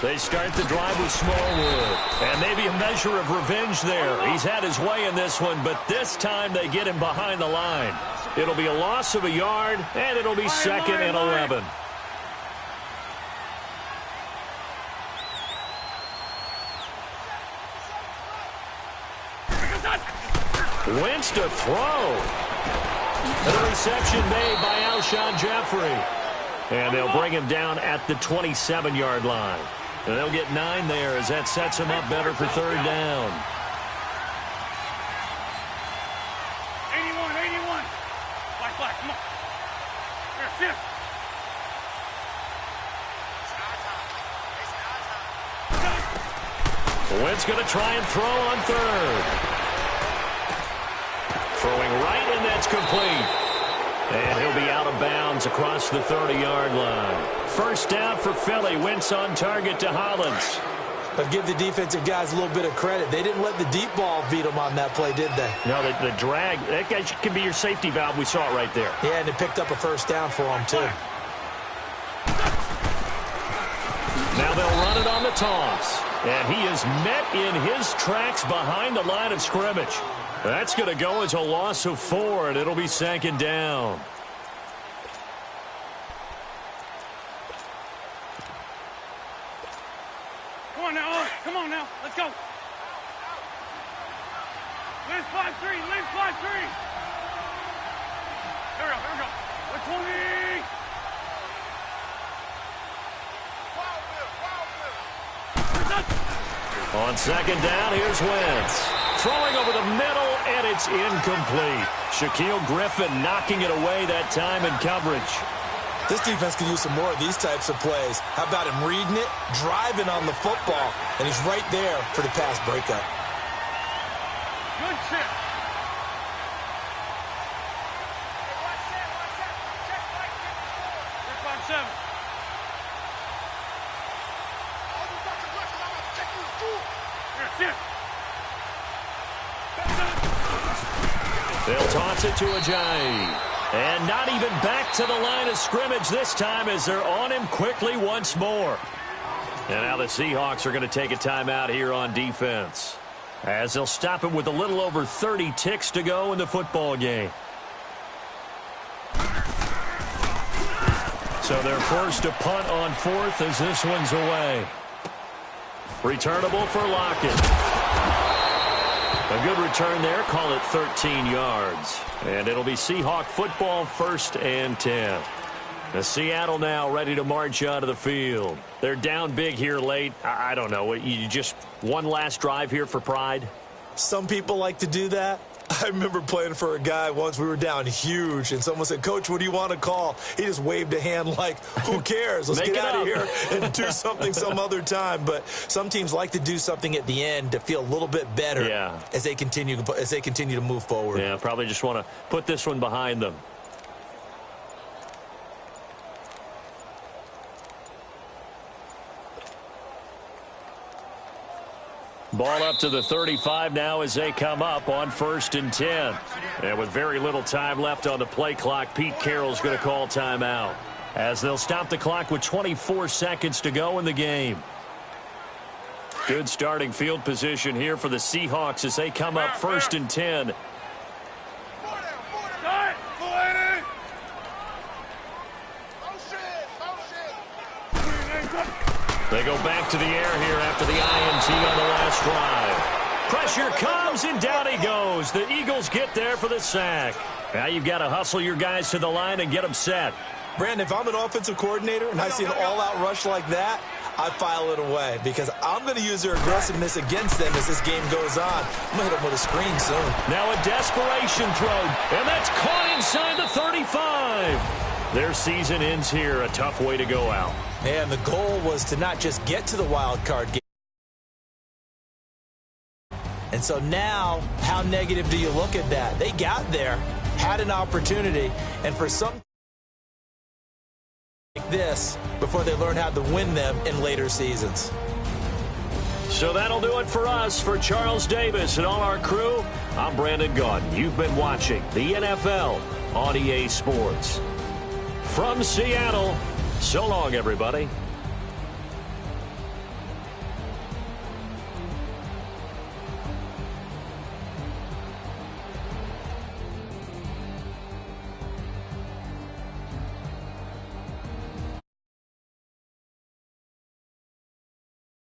They start the drive with Smallwood. And maybe a measure of revenge there. He's had his way in this one, but this time they get him behind the line. It'll be a loss of a yard, and it'll be 2nd and 11. Wentz to throw. And a reception made by Alshon Jeffrey. And they'll bring him down at the 27-yard line. And they'll get 9 there as that sets him up better for 3rd down. 81. Black, come on. Here, sit. Wentz going to try and throw on 3rd. Throwing right, and that's complete. And he'll be out of bounds across the 30-yard line. 1st down for Philly. Wentz on target to Hollins. But give the defensive guys a little bit of credit. They didn't let the deep ball beat them on that play, did they? No, the drag, that guy can be your safety valve. We saw it right there. Yeah, and it picked up a 1st down for them, too. Now they'll run it on the toss. And he is met in his tracks behind the line of scrimmage. That's going to go as a loss of 4, and it'll be 2nd down. Come on now. Let's go. Live 5-3. Live 5-3. Here we go. 20. On 2nd down, here's Wentz. Throwing over the middle, and it's incomplete. Shaquille Griffin knocking it away that time in coverage. This defense can use some more of these types of plays. How about him reading it, driving on the football, and he's right there for the pass breakup. Good chip. Check 5-7. Here, sit. They'll toss it to Ajayi. And not even back to the line of scrimmage this time as they're on him quickly once more. And now the Seahawks are going to take a timeout here on defense, as they'll stop him with a little over 30 ticks to go in the football game. So they're forced to punt on 4th as this one's away. Returnable for Lockett. A good return there. Call it 13 yards. And it'll be Seahawk football, 1st and 10. The Seattle now ready to march out of the field. They're down big here late. I don't know. You just one last drive here for pride? Some people like to do that. I remember playing for a guy once. We were down huge, and someone said, "Coach, what do you want to call?" He just waved a hand like, who cares? Let's get out of here and do something some other time. But some teams like to do something at the end to feel a little bit better as they continue to move forward. Yeah, probably just want to put this one behind them. Ball up to the 35 now as they come up on 1st and 10. And with very little time left on the play clock, Pete Carroll's going to call timeout, as they'll stop the clock with 24 seconds to go in the game. Good starting field position here for the Seahawks as they come up 1st and 10. They go back to the air here after the INT on the last drive. Pressure comes, and down he goes. The Eagles get there for the sack. Now you've got to hustle your guys to the line and get them set. Brandon, if I'm an offensive coordinator and I see an all-out rush like that, I file it away because I'm going to use their aggressiveness against them as this game goes on. I'm going to hit them with a screen soon. Now a desperation throw, and that's caught inside the 35. Their season ends here. A tough way to go out. And the goal was to not just get to the wild card game. And so now, how negative do you look at that? They got there, had an opportunity, and for some like this, before they learn how to win them in later seasons. So that'll do it for us. For Charles Davis and all our crew, I'm Brandon Gaudin. You've been watching the NFL on EA Sports. From Seattle, so long, everybody.